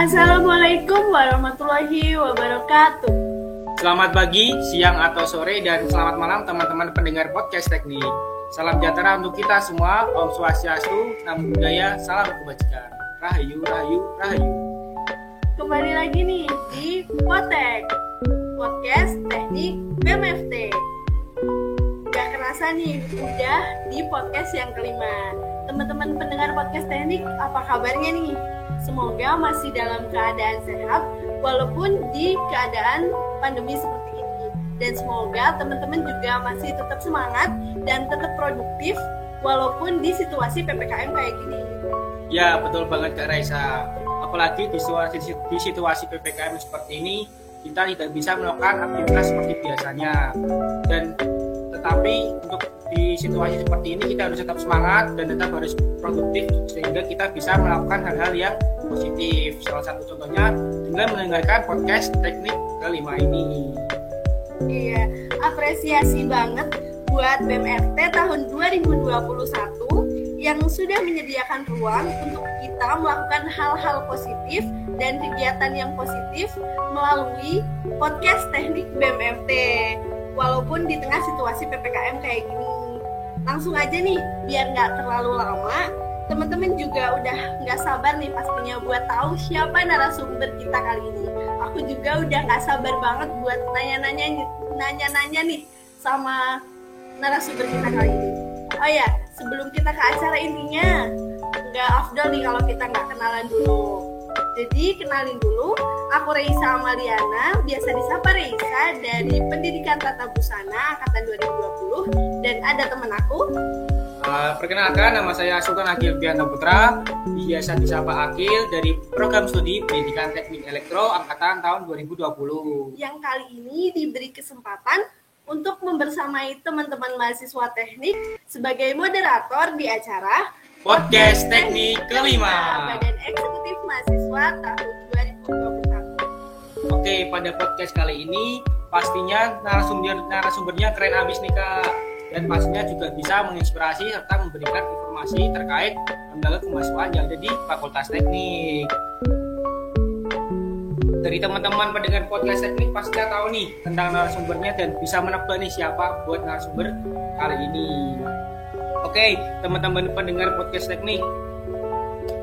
Assalamualaikum warahmatullahi wabarakatuh. Selamat pagi, siang atau sore, dan selamat malam teman-teman pendengar podcast teknik. Salam sejahtera untuk kita semua. Om Swastiastu, Namo Buddhaya, salam kebajikan. Rahayu, rahayu, rahayu. Kembali lagi nih di Potek, podcast teknik BMFT. Gak kerasa nih, udah di podcast yang kelima. Teman-teman pendengar podcast teknik, apa kabarnya nih? Semoga masih dalam keadaan sehat walaupun di keadaan pandemi seperti ini. Dan semoga teman-teman juga masih tetap semangat dan tetap produktif walaupun di situasi PPKM kayak gini. Ya, betul banget Kak Raisa. Apalagi di situasi PPKM seperti ini, kita tidak bisa melakukan aktivitas seperti biasanya. Dan tetapi untuk di situasi seperti ini kita harus tetap semangat dan tetap harus produktif sehingga kita bisa melakukan hal-hal yang positif. Salah satu contohnya dengan mendengarkan podcast teknik kelima ini. Iya, apresiasi banget buat BMFT tahun 2021 yang sudah menyediakan ruang untuk kita melakukan hal-hal positif dan kegiatan yang positif melalui podcast teknik BMFT. Walaupun di tengah situasi PPKM kayak gini. Langsung aja nih, biar nggak terlalu lama, teman-teman juga udah nggak sabar nih pastinya buat tahu siapa narasumber kita kali ini. Aku juga udah nggak sabar banget buat nanya-nanya nih sama narasumber kita kali ini. Oh ya, sebelum kita ke acara intinya, nggak afdol nih kalau kita nggak kenalan dulu. Jadi kenalin dulu, aku Reisa Amaliana, biasa disapa Reisa dari Pendidikan Tata Busana Angkatan 2020, dan ada teman aku. Perkenalkan, nama saya Sultan Akil Bianto Putra, biasa disapa Akil dari Program Studi Pendidikan Teknik Elektro Angkatan tahun 2020. Yang kali ini diberi kesempatan untuk membersamai teman-teman mahasiswa teknik sebagai moderator di acara Podcast Teknik Kelima, Badan Eksekutif Mahasiswa tahun 2021. Oke, pada podcast kali ini pastinya narasumbernya keren abis nih Kak. Dan pastinya juga bisa menginspirasi serta memberikan informasi terkait lembaga kemahasiswaan yang ada di Fakultas Teknik. Dari teman-teman pendengar podcast teknik pastinya tahu nih tentang narasumbernya dan bisa menebak nih siapa buat narasumber kali ini. Oke, teman-teman pendengar podcast teknik,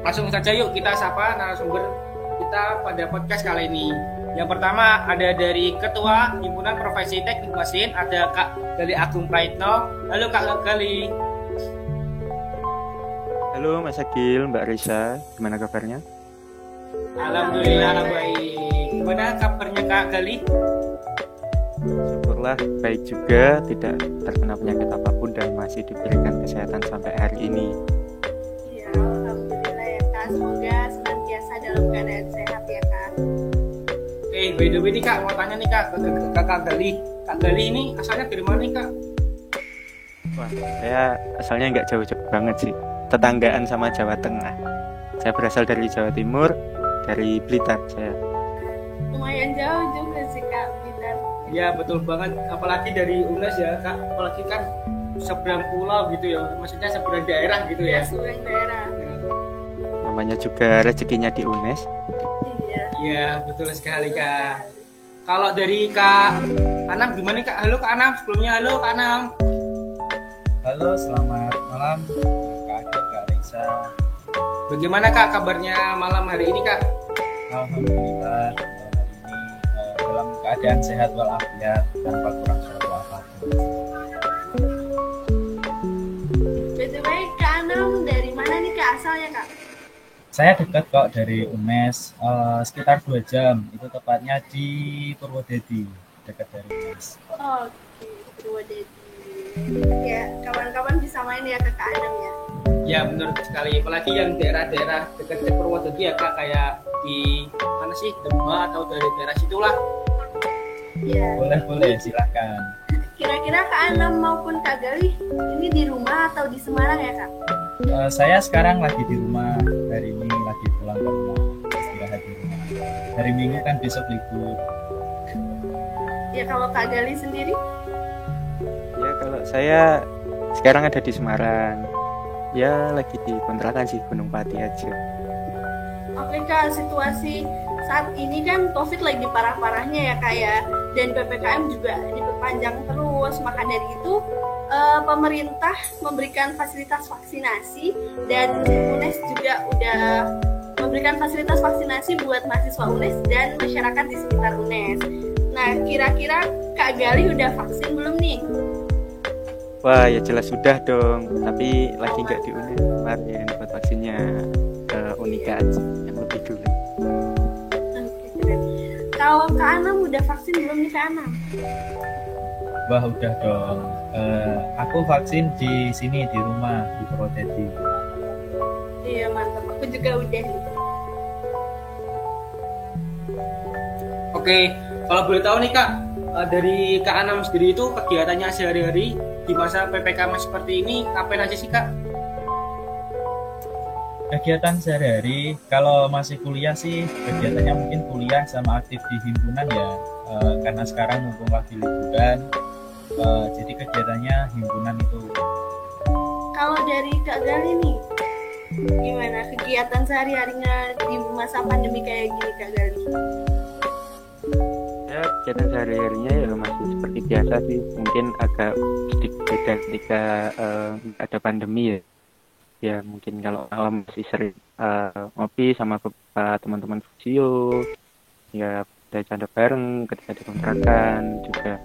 langsung saja yuk kita sapa narasumber kita pada podcast kali ini. Yang pertama ada dari Ketua Himpunan Profesi Teknik Mesin, ada Kak Gali Agung Praitno. Halo Kak Gali. Halo Mas Agil, Mbak Risa, gimana kabarnya? Alhamdulillah baik. Gimana kabarnya Kak Gali? Syukurlah baik juga, tidak terkena penyakit apapun dan masih diberikan kesehatan sampai hari ini. Ya, alhamdulillah ya Kak, semoga senantiasa dalam keadaan sehat ya Kak. By the way nih Kak, mau tanya nih Kak ke Kak Gali. Kak Gali ini asalnya dari mana nih Kak? Wah, saya asalnya nggak jauh-jauh banget sih, tetanggaan sama Jawa Tengah. Saya berasal dari Jawa Timur, dari Blitar saya. Lumayan jauh juga sih Kak, Blitar. Ya betul banget, apalagi dari UNES ya Kak, apalagi kan seberang pulau gitu ya, maksudnya seberang daerah gitu ya. Seberang daerah. Namanya juga rezekinya di UNES. Iya betul sekali Kak. Kalau dari Kak Anam gimana Kak? Halo Kak Anam, sebelumnya halo Kak Anam. Halo, selamat malam Kak Agil, Kak Risa. Bagaimana Kak kabarnya malam hari ini Kak? Alhamdulillah hari ini dalam keadaan sehat walafiat tanpa kurang suatu apapun. By the way, Kak Anam dari mana nih Kak asalnya Kak? Saya dekat kok dari UNES, sekitar 2 jam, itu tepatnya di Purwodadi, dekat dari UNES. Oke, Purwodadi. Ya, kawan-kawan bisa main ya ke Kak Anam ya. Ya benar sekali, apalagi yang daerah-daerah dekat Purwodadi ya Kak, kayak di mana sih, Demak atau dari daerah situlah. Iya. Boleh, silakan. Kira-kira Kak Anam maupun Kak Gali ini di rumah atau di Semarang ya Kak? Saya sekarang lagi di rumah, hari ini lagi pulang ke rumah, istirahat di rumah. Hari Minggu kan besok libur. Ya kalau Kak Gali sendiri? Ya kalau saya sekarang ada di Semarang. Ya lagi di kontrakan sih, Gunung Pati aja. Oke Kak, situasi saat ini kan COVID lagi parah-parahnya ya Kak ya, dan PPKM juga diperpanjang terus. Maka dari itu pemerintah memberikan fasilitas vaksinasi dan UNES juga udah memberikan fasilitas vaksinasi buat mahasiswa UNES dan masyarakat di sekitar UNES. Nah, kira-kira Kak Galih udah vaksin belum nih? Wah, ya jelas sudah dong. Tapi lagi nggak di UNES kemarin buat vaksinnya Unika aja yang lebih dulu. Oke, keren. Kalau Kak Anam udah vaksin belum nih Kak Anam? Wah, udah dong. Aku vaksin di sini di rumah di Purwodadi. Iya mantap, aku juga udah nih. Oke, kalau boleh tahu nih Kak, dari Kak Anam sendiri itu kegiatannya sehari-hari di masa PPKM seperti ini ngapain aja sih Kak? Kegiatan sehari-hari, kalau masih kuliah sih kegiatannya mungkin kuliah sama aktif di himpunan ya, karena sekarang mumpung lagi liburan, jadi kegiatannya himpunan itu. Kalau dari Kak Galih nih, gimana kegiatan sehari-harinya di masa pandemi kayak gini Kak Galih? Ya, kegiatan sehari-harinya ya masih seperti biasa sih. Mungkin agak sedikit beda ketika ada pandemi ya. Ya mungkin kalau malam masih sering ngopi sama beberapa teman-teman Fusio, ya bercanda bareng ketika di kontrakan, juga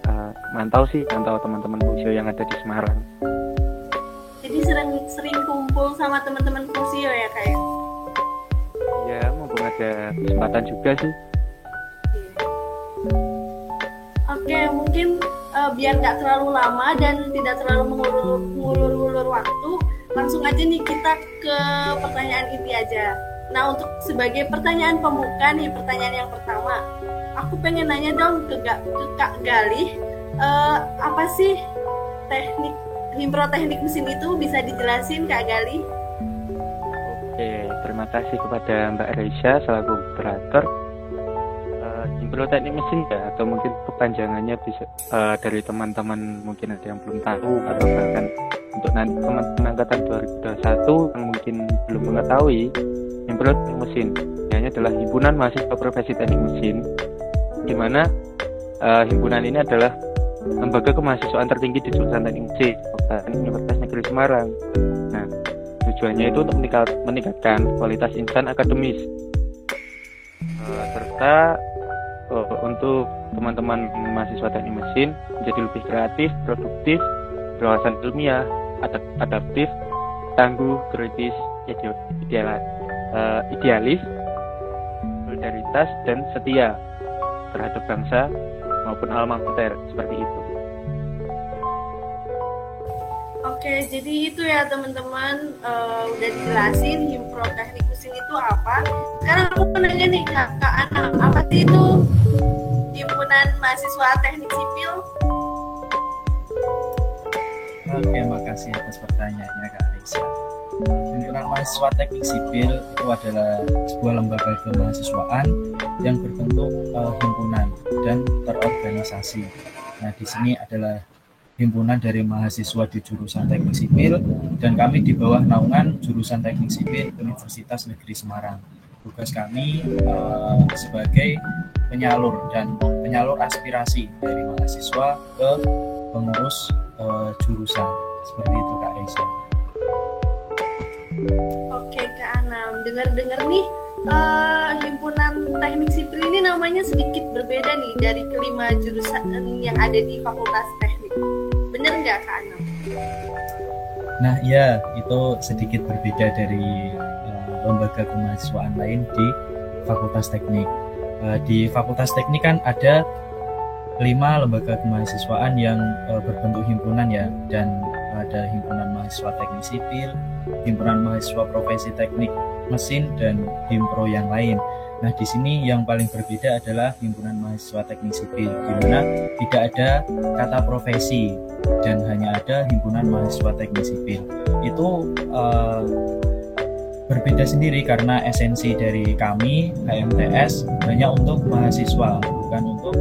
mantau teman-teman Fusio yang ada di Semarang. Jadi sering kumpul sama teman-teman Fusio ya Kak ya? Ya mumpung ada kesempatan juga sih. Oke, mungkin biar nggak terlalu lama dan tidak terlalu mengulur-ulur waktu, langsung aja nih kita ke pertanyaan inti aja. Nah, untuk sebagai pertanyaan pembuka nih, pertanyaan yang pertama, aku pengen nanya dong ke Kak Galih, apa sih teknik Himpro teknik mesin itu, bisa dijelasin Kak Galih? Oke, terima kasih kepada Mbak Reisha selaku operator. Himpro teknik mesin ya, atau mungkin kepanjangannya bisa dari teman-teman mungkin ada yang belum tahu, atau bahkan untuk nanti teman-teman angkatan 2021 yang mungkin belum mengetahui, Himpro teknik mesin ini adalah himpunan mahasiswa profesi teknik mesin, di mana himpunan ini adalah lembaga kemahasiswaan tertinggi di jurusan teknik mesin Universitas Negeri Semarang. Nah, tujuannya itu untuk meningkatkan kualitas insan akademis, serta untuk teman-teman mahasiswa teknik mesin menjadi lebih kreatif, produktif, berwawasan ilmiah, adaptif, tangguh, kritis, idealis, solidaritas, dan setia terhadap bangsa maupun alma mater, seperti itu. Oke, jadi itu ya teman-teman, udah dijelasin Himpro teknik mesin itu apa. Sekarang aku mau nanya nih Kak Anam, apa sih itu himpunan mahasiswa teknik sipil? Oke, makasih atas pertanyaannya Kak Reisha. Himpunan mahasiswa teknik sipil itu adalah sebuah lembaga kemahasiswaan yang berbentuk himpunan dan terorganisasi. Nah, di sini adalah himpunan dari mahasiswa di jurusan teknik sipil, dan kami di bawah naungan jurusan teknik sipil Universitas Negeri Semarang. Tugas kami sebagai penyalur aspirasi dari mahasiswa ke pengurus jurusan, seperti itu Kak Reisha. Oke Kak Anam, dengar nih himpunan teknik sipil ini namanya sedikit berbeda nih dari kelima jurusan yang ada di Fakultas Teknik. Bener nggak Kak Anam? Nah iya, itu sedikit berbeda dari lembaga kemahasiswaan lain di Fakultas Teknik. Di Fakultas Teknik kan ada 5 lembaga kemahasiswaan yang berbentuk himpunan ya, dan ada himpunan mahasiswa teknik sipil, himpunan mahasiswa profesi teknik mesin, dan himpro yang lain. Nah, di sini yang paling berbeda adalah himpunan mahasiswa teknik sipil, di mana tidak ada kata profesi dan hanya ada himpunan mahasiswa teknik sipil. Itu berbeda sendiri karena esensi dari kami HMTS hanya untuk mahasiswa, bukan untuk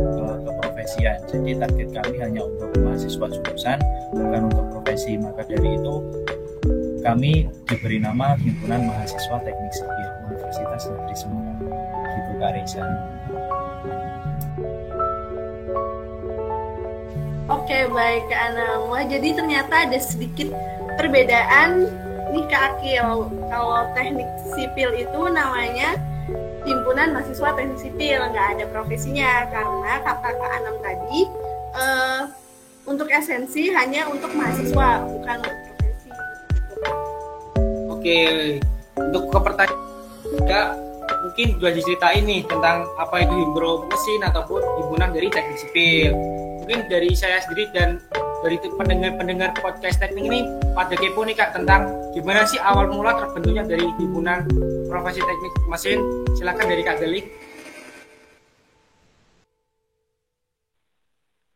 keprofesian. Jadi target kami hanya untuk mahasiswa jurusan, bukan untuk profesi. Maka dari itu kami diberi nama Himpunan Mahasiswa Teknik Sipil Universitas Negeri Semarang. Gitu Kak Reza. Oke, baik Kak Anam. Wah, jadi ternyata ada sedikit perbedaan nih Kak Akil. Kalau teknik sipil itu namanya Himpunan Mahasiswa Teknik Sipil, nggak ada profesinya, karena kata Kak Anam tadi untuk esensi hanya untuk mahasiswa, bukan untuk profesi. Oke, untuk ke pertanyaan juga mungkin sudah diceritain nih tentang apa itu himbro mesin ataupun himpunan dari teknik sipil. Mungkin dari saya sendiri dan dari pendengar podcast teknik ini pada kepo nih Kak tentang gimana sih awal mula terbentuknya dari himpunan profesi teknik mesin. Silakan dari Kak Galih.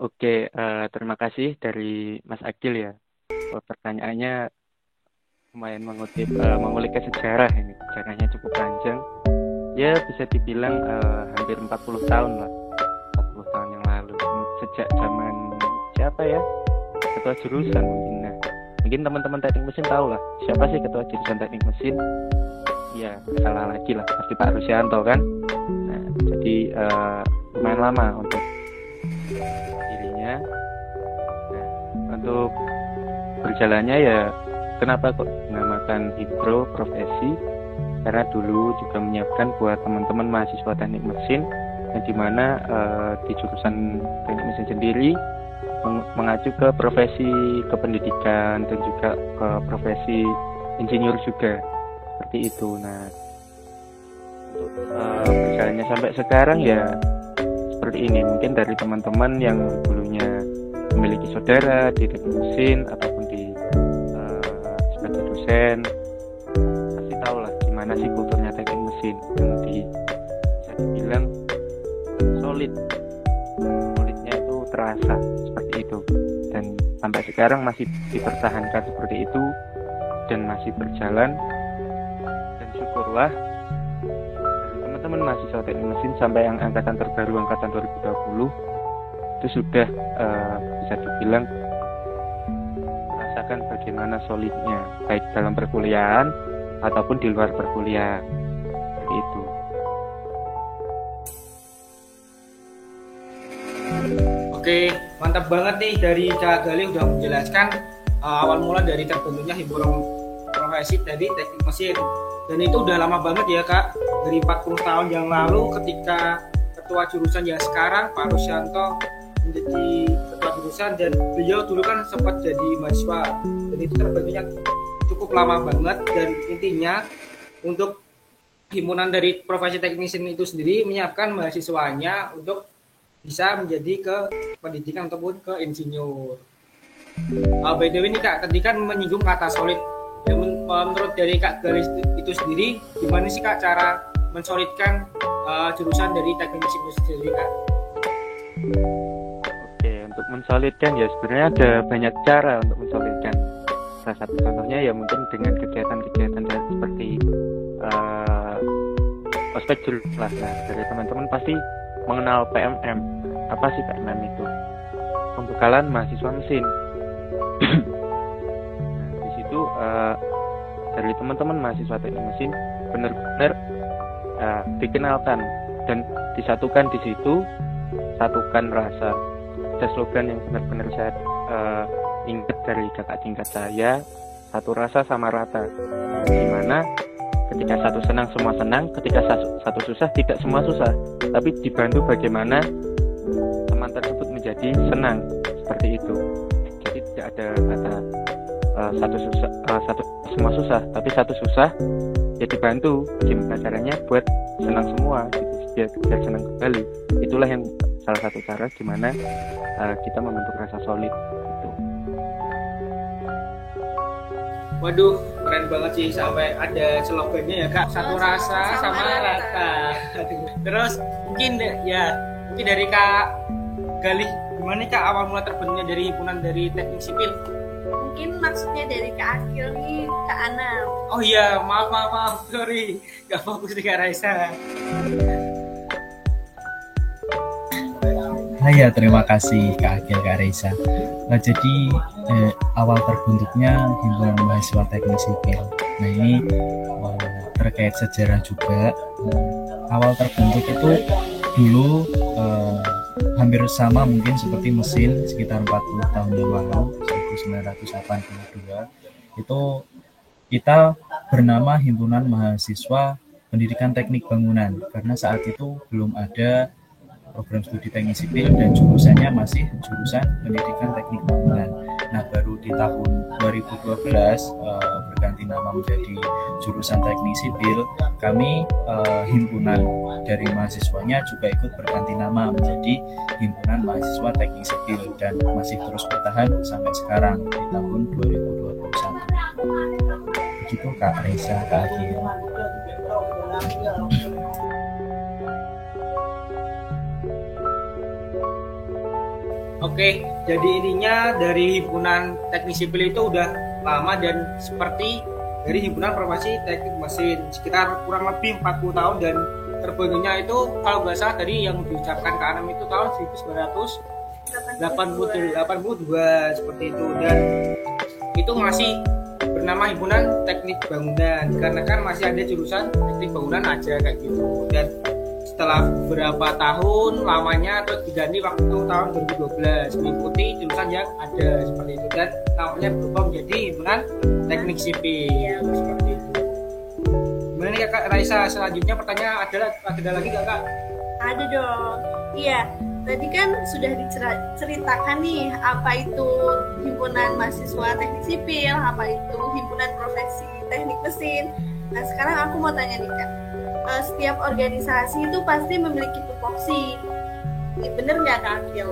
Oke, terima kasih dari Mas Akil ya. Pertanyaannya lumayan mengulik ke sejarah ini. Sejarahnya cukup panjang. Ya bisa dibilang hampir 40 tahun lah. 40 tahun yang lalu. Sejak zaman siapa ya? Ketua jurusan mungkin. Nah, mungkin teman-teman teknik mesin tahu lah. Siapa sih ketua jurusan teknik mesin? Ya, salah lagi lah. Pasti Pak Rusyanto kan. Nah, jadi lumayan lama untuk dirinya. Nah, untuk berjalannya ya kenapa kok dinamakan himbro profesi? Karena dulu juga menyiapkan buat teman-teman mahasiswa teknik mesin yang dimana di jurusan teknik mesin sendiri mengacu ke profesi kependidikan dan juga ke profesi insinyur juga seperti itu. Nah, berjalannya sampai sekarang ya seperti ini. Mungkin dari teman-teman yang dulunya memiliki saudara di teknik mesin ataupun di sebagai dosen pasti tahu lah gimana sih kulturnya teknik mesin yang bisa dibilang solidnya itu terasa seperti itu, dan sampai sekarang masih dipertahankan seperti itu dan masih berjalan. Dan syukurlah dari teman-teman mahasiswa teknik mesin sampai yang angkatan terbaru angkatan 2020 itu sudah bisa dibilang merasakan bagaimana solidnya baik dalam perkuliahan ataupun di luar perkuliahan seperti itu. Oke, mantap banget nih dari Kak Galih udah menjelaskan awal mula dari terbentuknya himpunan profesi dari teknik mesin. Dan itu udah lama banget ya Kak, dari 40 tahun yang lalu ketika ketua jurusan yang sekarang Pak Rusyanto menjadi ketua jurusan, dan beliau dulu kan sempat jadi mahasiswa, dan itu terbentuknya cukup lama banget. Dan intinya untuk himpunan dari profesi teknik mesin itu sendiri menyiapkan mahasiswanya untuk bisa menjadi ke pendidikan ataupun ke insinyur. By the way nih Kak, tadi kan menyinggung kata solid. Ya, menurut dari Kak Galis itu sendiri, gimana sih Kak cara mensolidkan jurusan dari teknik mesin itu sendiri Kak? Oke, untuk mensolidkan ya sebenarnya ada banyak cara untuk mensolidkan. Salah satu contohnya ya mungkin dengan kegiatan-kegiatan seperti ospek jurusan lah. Nah, dari teman-teman pasti mengenal PMM. Apa sih PMM itu? Pembekalan mahasiswa mesin. Nah, di situ dari teman-teman mahasiswa teknik mesin benar-benar dikenalkan dan disatukan di situ, satukan rasa. Ada slogan yang benar-benar saya ingat dari kakak tingkat saya, satu rasa sama rata. Dimana ketika satu senang semua senang, ketika satu susah tidak semua susah, tapi dibantu bagaimana teman tersebut menjadi senang, seperti itu. Jadi tidak ada kata satu semua susah, tapi satu susah ya dibantu gimana caranya buat senang semua gitu, biar senang kembali. Itulah yang salah satu cara gimana kita membentuk rasa solid gitu. Waduh, keren banget sih sampai ada slogannya ya Kak, satu rasa sama rata. Terus mungkin dari Kak Galih, gimana Kak awal mula terbentuknya dari himpunan dari teknik sipil? Mungkin maksudnya dari Kak Akil nih, Kak Anam. Oh iya, maaf, sorry, gak fokus di Kak Raisa. Nah ya, terima kasih Kak Akil, Kak Reza. Nah, jadi awal terbentuknya himpunan mahasiswa teknik sipil Nah ini terkait sejarah juga. Awal terbentuk itu dulu hampir sama mungkin seperti mesin sekitar 40 tahun yang lalu, 1982. Itu kita bernama Himpunan Mahasiswa Pendidikan Teknik Bangunan karena saat itu belum ada program studi teknik sipil dan jurusannya masih jurusan pendidikan teknik bangunan. Nah baru di tahun 2012 berganti nama menjadi jurusan teknik sipil. Kami himpunan dari mahasiswanya juga ikut berganti nama menjadi Himpunan Mahasiswa Teknik Sipil dan masih terus bertahan sampai sekarang di tahun 2021. Begitu Kak Reza, Kak Agil. Oke, jadi intinya dari himpunan teknik sipil itu udah lama dan seperti dari himpunan profesi teknik mesin sekitar kurang lebih 40 tahun dan terbentuknya itu kalau nggak salah tadi yang diucapkan Kak Anam itu tahun 1982 seperti itu, dan itu masih bernama Himpunan Teknik Bangunan karena kan masih ada jurusan teknik bangunan aja kayak gitu. Dan setelah beberapa tahun lamanya terus diganti waktu tahun 2012 mengikuti jurusan yang ada seperti itu dan namanya berubah menjadi Himpunan Teknik Sipil seperti itu. Gimana nih Kak Raisa, selanjutnya pertanyaan ada lagi nggak Kak? Ada dong. Iya, tadi kan sudah diceritakan nih apa itu Himpunan Mahasiswa Teknik Sipil, apa itu Himpunan Profesi Teknik Mesin. Nah sekarang aku mau tanya nih Kak, setiap organisasi itu pasti memiliki tupoksi, bener nggak Kak Akil?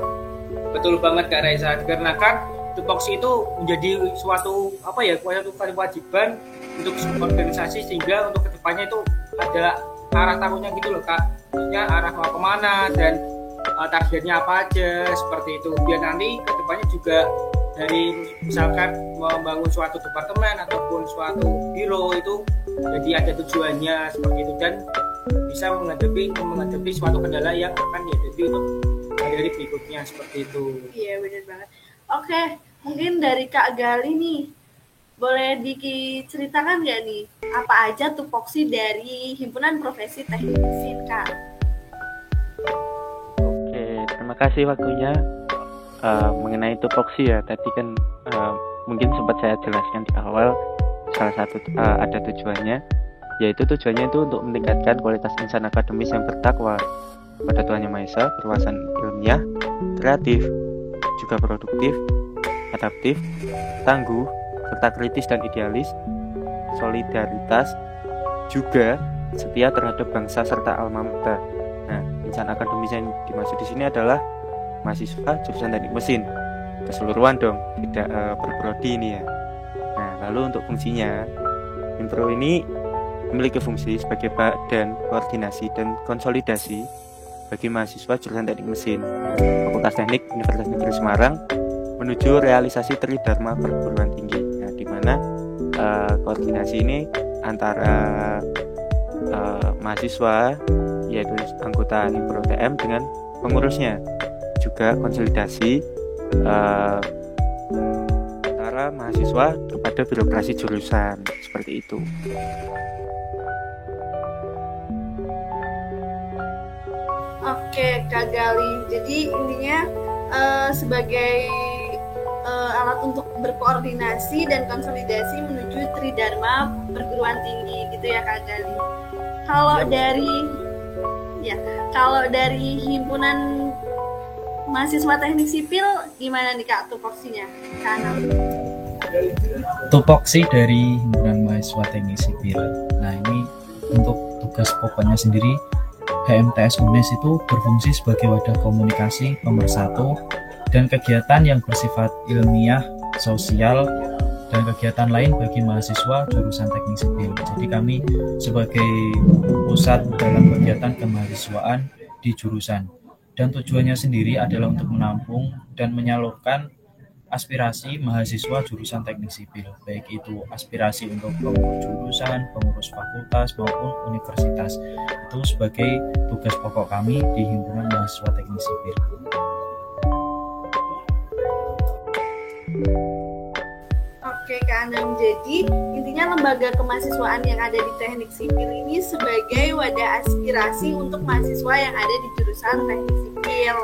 Betul banget Kak Raisa, karena kan tupoksi itu menjadi suatu kewajiban untuk organisasi sehingga untuk kedepannya itu ada arah tahunnya gitu loh Kak, maksudnya arah mau kemana dan targetnya apa aja seperti itu, biar nanti kedepannya juga dari misalkan membangun suatu departemen ataupun suatu biro itu jadi ada tujuannya seperti itu dan bisa menghadapi suatu kendala yang akan dihadapi untuk dari berikutnya seperti itu. Iya benar banget. Oke, mungkin dari Kak Gali nih, boleh diceritakan nggak nih apa aja tupoksi dari Himpunan Profesi Teknik Mesin Kak? Oke, terima kasih waktunya. Mengenai tupoksi ya, tadi kan mungkin sempat saya jelaskan di awal, salah satu ada tujuannya, yaitu tujuannya itu untuk meningkatkan kualitas insan akademis yang bertakwa pada Tuhan Yang Maha Esa, berwawasan ilmiah, kreatif, juga produktif, adaptif, tangguh, serta kritis dan idealis, solidaritas, juga setia terhadap bangsa serta alma mater. Nah, insan akademis yang dimaksud di sini adalah mahasiswa jurusan teknik mesin keseluruhan dong, tidak berprodi ini ya. Nah, lalu untuk fungsinya, Himpro ini memiliki fungsi sebagai badan koordinasi dan konsolidasi bagi mahasiswa jurusan teknik mesin Fakultas Teknik Universitas Negeri Semarang menuju realisasi Tridharma perguruan tinggi. Nah, di mana koordinasi ini antara mahasiswa yaitu anggota Himpro TM dengan pengurusnya, juga konsolidasi antara mahasiswa kepada birokrasi jurusan seperti itu. Oke Kak Gali, jadi intinya sebagai alat untuk berkoordinasi dan konsolidasi menuju Tridharma perguruan tinggi gitu ya Kak Gali. Kalau dari Himpunan Mahasiswa Teknik Sipil gimana nih Kak tupoksinya? Tupoksi dari Himpunan Mahasiswa Teknik Sipil. Nah ini untuk tugas pokoknya sendiri, HMTS UNES itu berfungsi sebagai wadah komunikasi pemersatu dan kegiatan yang bersifat ilmiah, sosial, dan kegiatan lain bagi mahasiswa jurusan teknik sipil. Jadi kami sebagai pusat dalam kegiatan kemahasiswaan di jurusan. Dan tujuannya sendiri adalah untuk menampung dan menyalurkan aspirasi mahasiswa jurusan teknik sipil, baik itu aspirasi untuk pengurus jurusan, pengurus fakultas maupun universitas. Itu sebagai tugas pokok kami di Himpunan Mahasiswa Teknik Sipil. Oke Kak Anam, jadi intinya lembaga kemahasiswaan yang ada di teknik sipil ini sebagai wadah aspirasi untuk mahasiswa yang ada di jurusan teknik sipil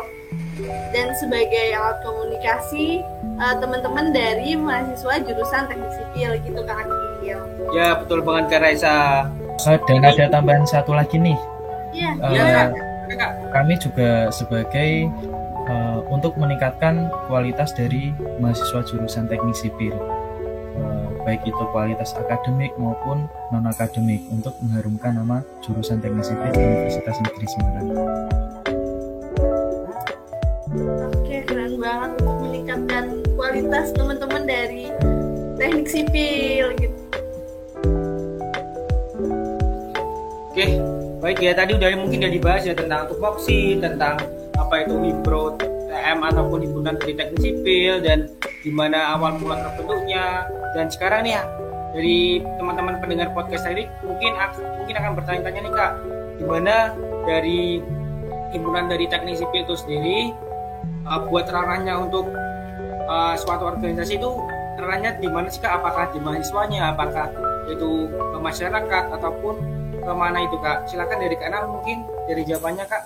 dan sebagai alat komunikasi teman-teman dari mahasiswa jurusan teknik sipil gitu Kak Akil. Ya betul banget Kak Raisa. Dan ada tambahan satu lagi nih. Iya. Kak. Kami juga sebagai untuk meningkatkan kualitas dari mahasiswa jurusan teknik sipil, baik itu kualitas akademik maupun non akademik, untuk mengharumkan nama jurusan teknik sipil Universitas Negeri Semarang. Oke, keren banget untuk meningkatkan kualitas teman-teman dari teknik sipil gitu. Oke, baik ya, tadi mungkin udah dibahas ya tentang tupoksi, tentang apa itu Himpro TM ataupun himpunan dari teknik sipil, dan gimana awal mula terbentuknya. Dan sekarang nih ya, dari teman-teman pendengar podcast ini mungkin akan bertanya-tanya nih Kak, gimana dari himpunan dari teknik sipil itu sendiri buat ranahnya untuk suatu organisasi itu ranahnya di mana sih Kak? Apakah di mahasiswanya, apakah itu ke masyarakat ataupun kemana itu Kak? Silakan dari Kak Anam mungkin dari jawabannya Kak.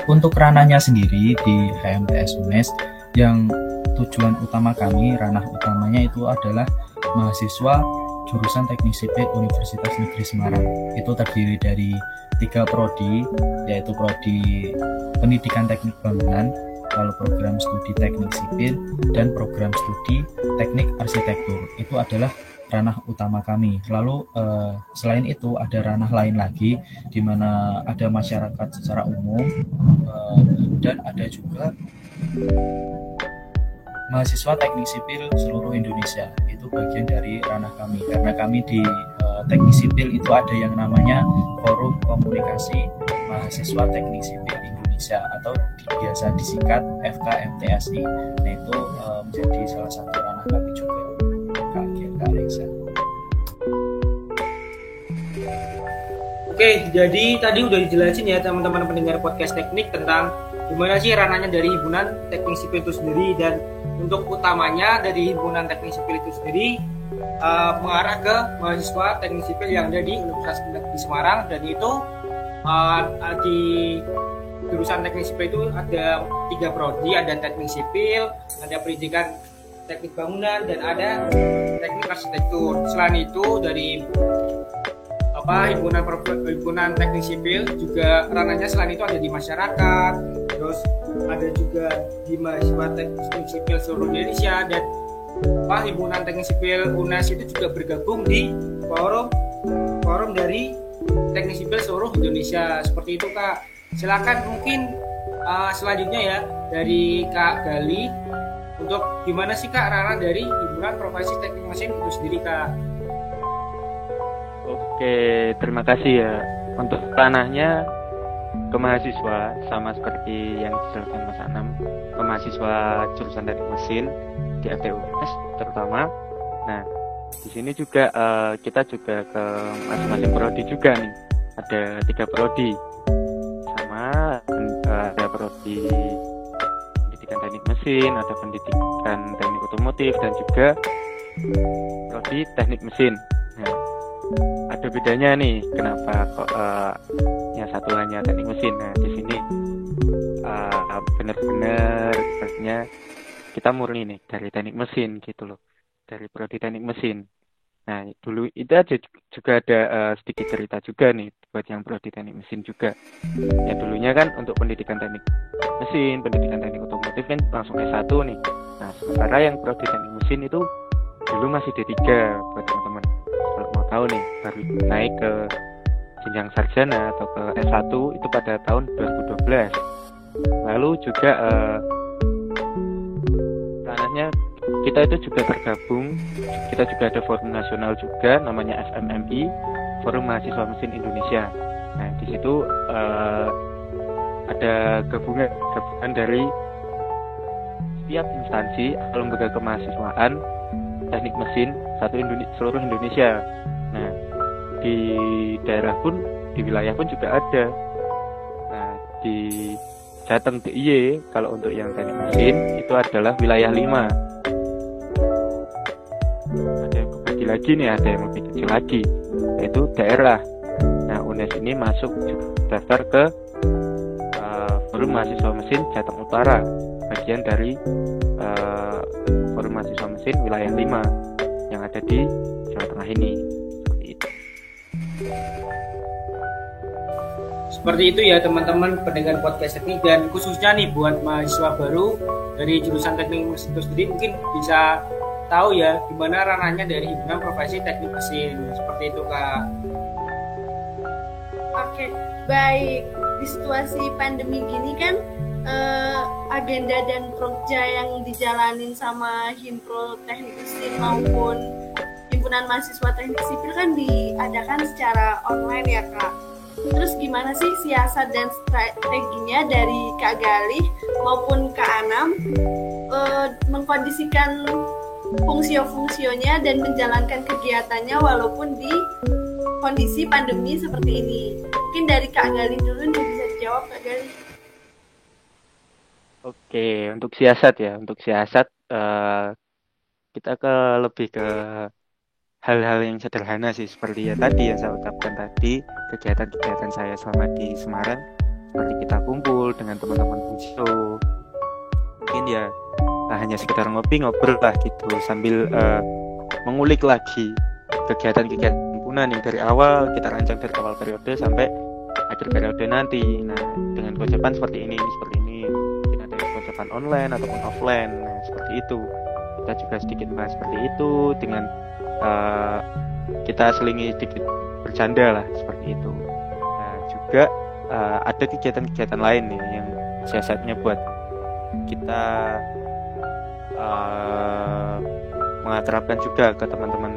Untuk ranahnya sendiri di HMTS UNES, yang tujuan utama kami, ranah utamanya itu adalah mahasiswa jurusan teknik sipil Universitas Negeri Semarang. Itu terdiri dari 3 prodi, yaitu prodi pendidikan teknik bangunan, lalu program studi teknik sipil, dan program studi teknik arsitektur. Itu adalah ranah utama kami. Lalu selain itu ada ranah lain lagi, di mana ada masyarakat secara umum, dan ada juga mahasiswa teknik sipil seluruh Indonesia. Itu bagian dari ranah kami, karena kami di teknik sipil itu ada yang namanya Forum Komunikasi Mahasiswa Teknik Sipil Indonesia, atau biasa disingkat FKMTSI. Nah, itu menjadi salah satu ranah kami juga, Kak Reza. Oke, jadi tadi udah dijelasin ya teman-teman pendengar podcast teknik tentang gimana sih ranahnya dari himpunan teknik sipil itu sendiri, dan untuk utamanya dari himpunan teknik sipil itu sendiri mengarah ke mahasiswa teknik sipil yang ada di Universitas Negeri Semarang. Dan itu di jurusan teknik sipil itu ada 3 prodi, ada teknik sipil, ada pendidikan teknik bangunan, dan ada teknik arsitektur. Selain itu dari himpunan teknik sipil juga ranahnya selain itu ada di masyarakat, terus ada juga di mahasiswa teknik sipil seluruh Indonesia, dan himpunan teknik sipil UNES itu juga bergabung di forum dari teknik sipil seluruh Indonesia. Seperti itu Kak. Silakan mungkin selanjutnya ya dari Kak Gali, untuk gimana sih Kak ranah dari himpunan profesi teknik mesin itu sendiri Kak? Oke, terima kasih ya. Untuk ranahnya ke mahasiswa, sama seperti yang dijelaskan Mas Anam, ke mahasiswa jurusan teknik mesin di FTUNES terutama. Nah, di sini juga kita juga ke masing-masing prodi juga nih. Ada 3 prodi, sama ada prodi pendidikan teknik mesin, ada pendidikan teknik otomotif, dan juga prodi teknik mesin. Nah, ada bedanya nih, kenapa kok yang satu hanya teknik mesin. Nah, di sini benar-benar artinya kita murni nih dari teknik mesin gitu loh, dari prodi teknik mesin. Nah, dulu itu aja juga ada sedikit cerita juga nih buat yang prodi teknik mesin juga. Ya dulunya kan untuk pendidikan teknik mesin, pendidikan teknik otomotif kan langsung S1 nih. Nah, sementara yang prodi teknik mesin itu dulu masih D3 buat teman-teman. Kalau mau tahu nih, baru naik ke jenjang sarjana atau ke S1 itu pada tahun 2012. Lalu juga ranahnya kita itu juga tergabung, kita juga ada forum nasional juga namanya FMMI, Forum Mahasiswa Mesin Indonesia. Nah, di situ ada gabungan dari setiap instansi lembaga kemahasiswaan teknik mesin seluruh Indonesia. Nah, di daerah pun, di wilayah pun juga ada. Nah, di Jateng DIY kalau untuk yang teknik mesin itu adalah wilayah 5. dibagi lagi nih, ada yang lebih kecil lagi, yaitu daerah. Nah, UNES ini masuk daftar ke Forum Mahasiswa Mesin Jateng Utara, bagian dari Forum Mahasiswa Mesin wilayah 5 yang ada di Jawa Tengah ini. Seperti itu. Seperti itu ya teman-teman pendengar podcast teknik, dan khususnya nih buat mahasiswa baru dari jurusan teknik mesin itu sendiri mungkin bisa tahu ya gimana ranahnya dari himpunan profesi teknik mesin. Seperti itu Kak. Oke, baik. Di situasi pandemi gini kan agenda dan proja yang dijalanin sama Himpro Teknik Mesin maupun himpunan mahasiswa teknik sipil kan diadakan secara online ya Kak. Terus gimana sih siasat dan strateginya dari Kak Galih maupun Kak Anam mengkondisikan fungsio-fungsionya dan menjalankan kegiatannya walaupun di kondisi pandemi seperti ini? Mungkin dari Kak Galih dulu nih, bisa dijawab Kak Galih. Oke, untuk siasat ya, kita lebih ke hal-hal yang sederhana sih, seperti ya tadi yang saya ucapkan tadi, kegiatan-kegiatan saya selama di Semarang, seperti kita kumpul dengan teman-teman fungsio, mungkin ya hanya sekedar ngobrol lah gitu, sambil mengulik lagi kegiatan-kegiatan himpunan yang dari awal kita rancang dari awal periode sampai akhir periode nanti. Nah, dengan konsepan seperti ini, mungkin ada konsepan online ataupun offline. Nah, seperti itu. Kita juga sedikit bahas seperti itu dengan kita selingi sedikit bercanda lah, seperti itu. Nah, juga ada kegiatan-kegiatan lain nih yang siasatnya buat kita mengakrabkan juga ke teman-teman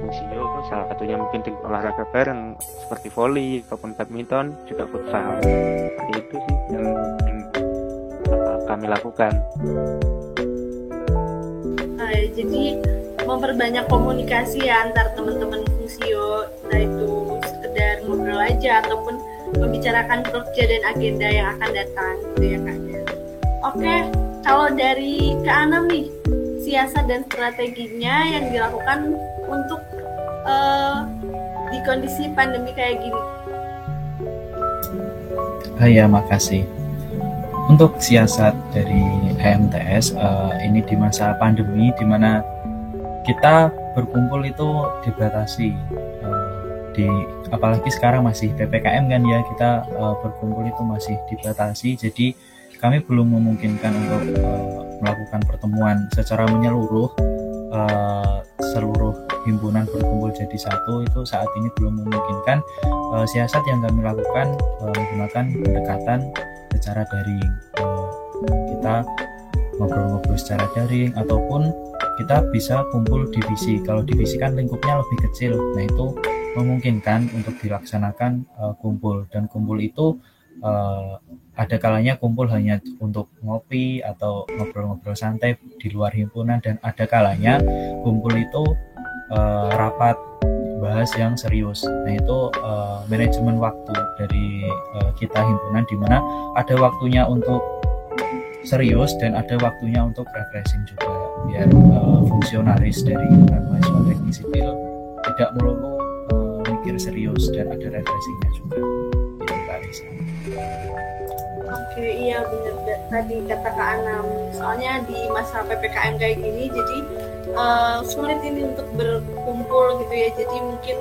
fungsio. Salah satunya mungkin dengan olahraga bareng seperti voli ataupun badminton, juga futsal. Seperti itu sih yang kami lakukan. Jadi memperbanyak komunikasi ya antar teman-teman fungsio, entah itu sekedar ngobrol aja ataupun membicarakan proja dan agenda yang akan datang gitu ya Kak. Oke, kalau dari Kak Anam nih, siasat dan strateginya yang dilakukan untuk di kondisi pandemi kayak gini. Ya, makasih. Untuk siasat dari HMTS ini di masa pandemi, di mana kita berkumpul itu dibatasi, apalagi sekarang masih PPKM kan ya, kita berkumpul itu masih dibatasi. Jadi kami belum memungkinkan untuk melakukan pertemuan secara menyeluruh, seluruh himpunan berkumpul jadi satu, itu saat ini belum memungkinkan. Siasat yang kami lakukan menggunakan pendekatan secara daring, kita ngobrol-ngobrol secara daring, ataupun kita bisa kumpul divisi. Kalau divisi kan lingkupnya lebih kecil, nah itu memungkinkan untuk dilaksanakan kumpul. Dan kumpul itu ada kalanya kumpul hanya untuk ngopi atau ngobrol-ngobrol santai di luar himpunan, dan ada kalanya kumpul itu rapat bahas yang serius. Nah itu manajemen waktu dari kita himpunan, di mana ada waktunya untuk serius dan ada waktunya untuk refreshing juga, biar fungsionaris dari himpunan mahasiswa teknik sipil tidak melulu mikir serius dan ada refreshingnya juga. Oke, iya benar tadi kata Kak Anam. Soalnya di masa PPKM kayak gini, jadi sulit ini untuk berkumpul gitu ya. Jadi mungkin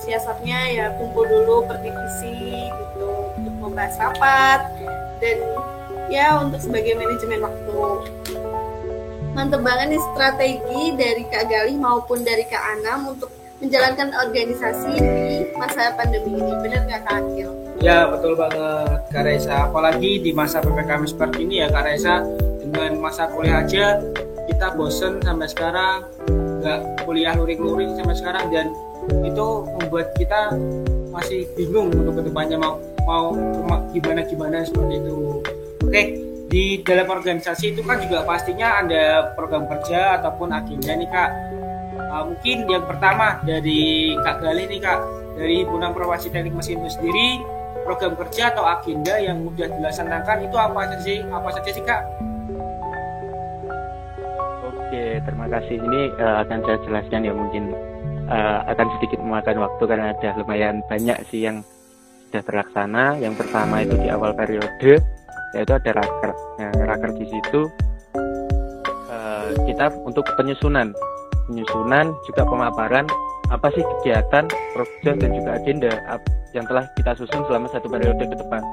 siasatnya ya kumpul dulu per divisi gitu untuk membahas rapat dan ya untuk sebagai manajemen waktu. Mantep banget nih strategi dari Kak Galih maupun dari Kak Anam untuk menjalankan organisasi di masa pandemi ini. Benar nggak Kak Akil? Ya betul banget Kak Raisa, apalagi di masa PPKM seperti ini ya Kak Raisa. Dengan masa kuliah aja kita bosen sampai sekarang, nggak kuliah luring-luring sampai sekarang, dan itu membuat kita masih bingung untuk kedepannya mau gimana seperti itu. Oke, di dalam organisasi itu kan juga pastinya ada program kerja ataupun agenda nih Kak. Mungkin yang pertama dari Kak Galih nih Kak, dari Himpunan Profesi Teknik Mesin itu sendiri, program kerja atau agenda yang mudah dilaksanakan itu apa saja sih Kak? Oke, terima kasih. Ini akan saya jelaskan ya, mungkin akan sedikit memakan waktu karena ada lumayan banyak sih yang sudah terlaksana. Yang pertama itu di awal periode, yaitu ada raker. Nah, raker di situ kita untuk penyusunan juga pemaparan apa sih kegiatan, program dan juga agenda yang telah kita susun selama satu periode ke depan.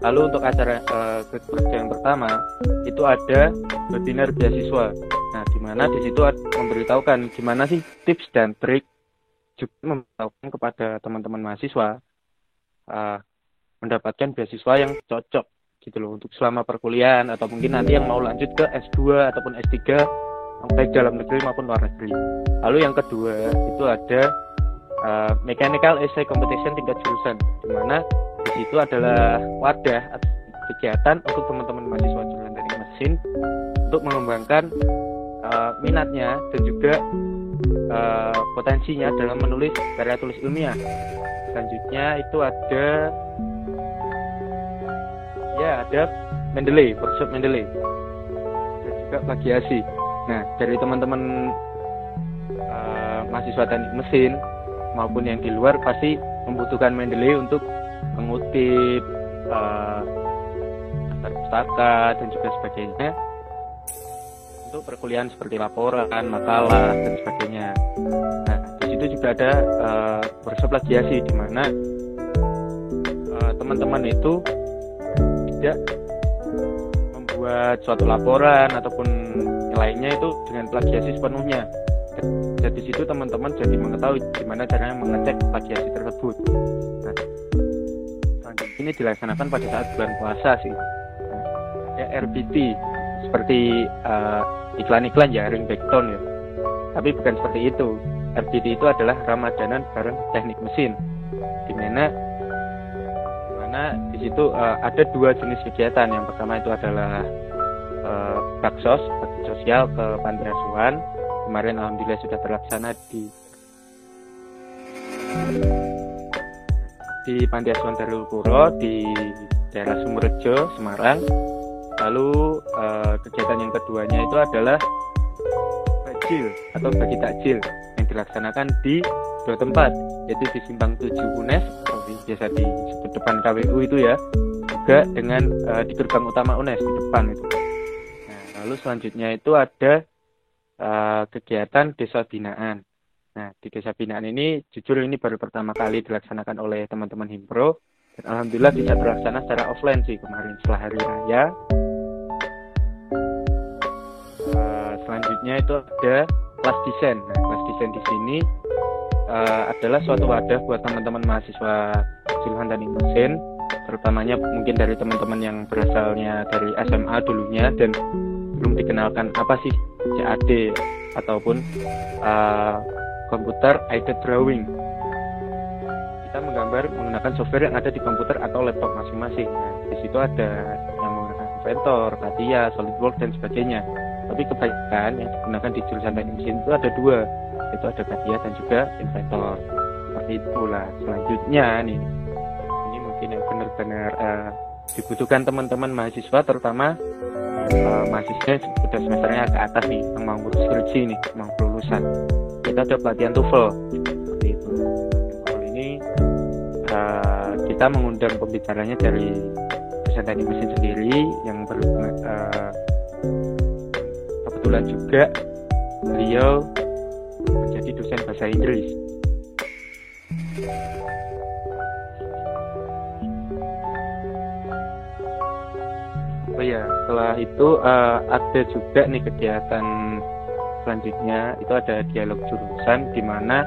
Lalu untuk acara program yang pertama itu ada webinar beasiswa. Nah, di mana di situ memberitahukan gimana sih tips dan trik, juga memberitahukan kepada teman-teman mahasiswa mendapatkan beasiswa yang cocok gitu loh untuk selama perkuliahan, atau mungkin nanti yang mau lanjut ke S2 ataupun S3 baik dalam negeri maupun luar negeri. Lalu yang kedua itu ada Mechanical Essay Competition tingkat jurusan, di mana di situ adalah wadah atau kegiatan untuk teman-teman mahasiswa jurusan teknik mesin untuk mengembangkan minatnya dan juga potensinya dalam menulis karya tulis ilmiah. Selanjutnya itu ada Mendeley, workshop Mendeley dan juga plagiasi. Nah, dari teman-teman mahasiswa teknik mesin maupun yang di luar pasti membutuhkan Mendeley untuk mengutip daftar pustaka dan juga sebagainya untuk perkuliahan seperti laporan, makalah dan sebagainya. Nah, di situ juga ada workshop plagiasi di mana teman-teman itu tidak membuat suatu laporan ataupun lainnya itu dengan plagiasi sepenuhnya. Jadi di situ teman-teman jadi mengetahui gimana caranya mengecek plagiasi tersebut. Nah, ini dilaksanakan pada saat bulan puasa sih. Nah, ya RBT seperti iklan-iklan ya, ringback tone ya. Tapi bukan seperti itu. RBT itu adalah Ramadanan bareng teknik mesin. Di mana di situ ada dua jenis kegiatan. Yang pertama itu adalah bakti sosial ke panti asuhan. Kemarin alhamdulillah sudah terlaksana di panti asuhan Darul Puro di daerah Sumberjo, Semarang. Lalu kegiatan yang keduanya itu adalah bajil atau bagi takjil yang dilaksanakan di dua tempat, yaitu di Simpang 7 UNES atau biasa disebut depan KWU itu ya, juga dengan di gerbang utama UNES di depan itu. Nah, lalu selanjutnya itu ada kegiatan desa binaan. Nah, di desa binaan ini jujur ini baru pertama kali dilaksanakan oleh teman-teman Himpro, dan alhamdulillah bisa terlaksana secara offline sih kemarin setelah hari raya. Selanjutnya itu ada kelas desain. Nah, kelas desain di sini adalah suatu wadah buat teman-teman mahasiswa jurusan teknik mesin, terutamanya mungkin dari teman-teman yang berasalnya dari SMA dulunya dan belum dikenalkan apa sih CAD ataupun komputer aided drawing. Kita menggambar menggunakan software yang ada di komputer atau laptop masing-masing. Nah, di situ ada yang menggunakan Inventor, CATIA, SolidWorks dan sebagainya. Tapi kebanyakan yang digunakan di jurusan teknik mesin itu ada dua, yaitu ada CATIA dan juga Inventor. Seperti itulah. Selanjutnya nih, ini mungkin yang benar-benar dibutuhkan teman-teman mahasiswa, terutama mahasiswa sudah semesternya ke atas nih, yang mau ngurus skripsi nih, mau kelulusan. Kita ada pelatihan TOEFL seperti itu. TOEFL ini kita mengundang pembicaranya dari jurusan teknik mesin sendiri yang berhubungan kebetulan juga beliau menjadi dosen bahasa Inggris. Oh ya, setelah itu ada juga nih kegiatan selanjutnya, itu ada dialog jurusan, di mana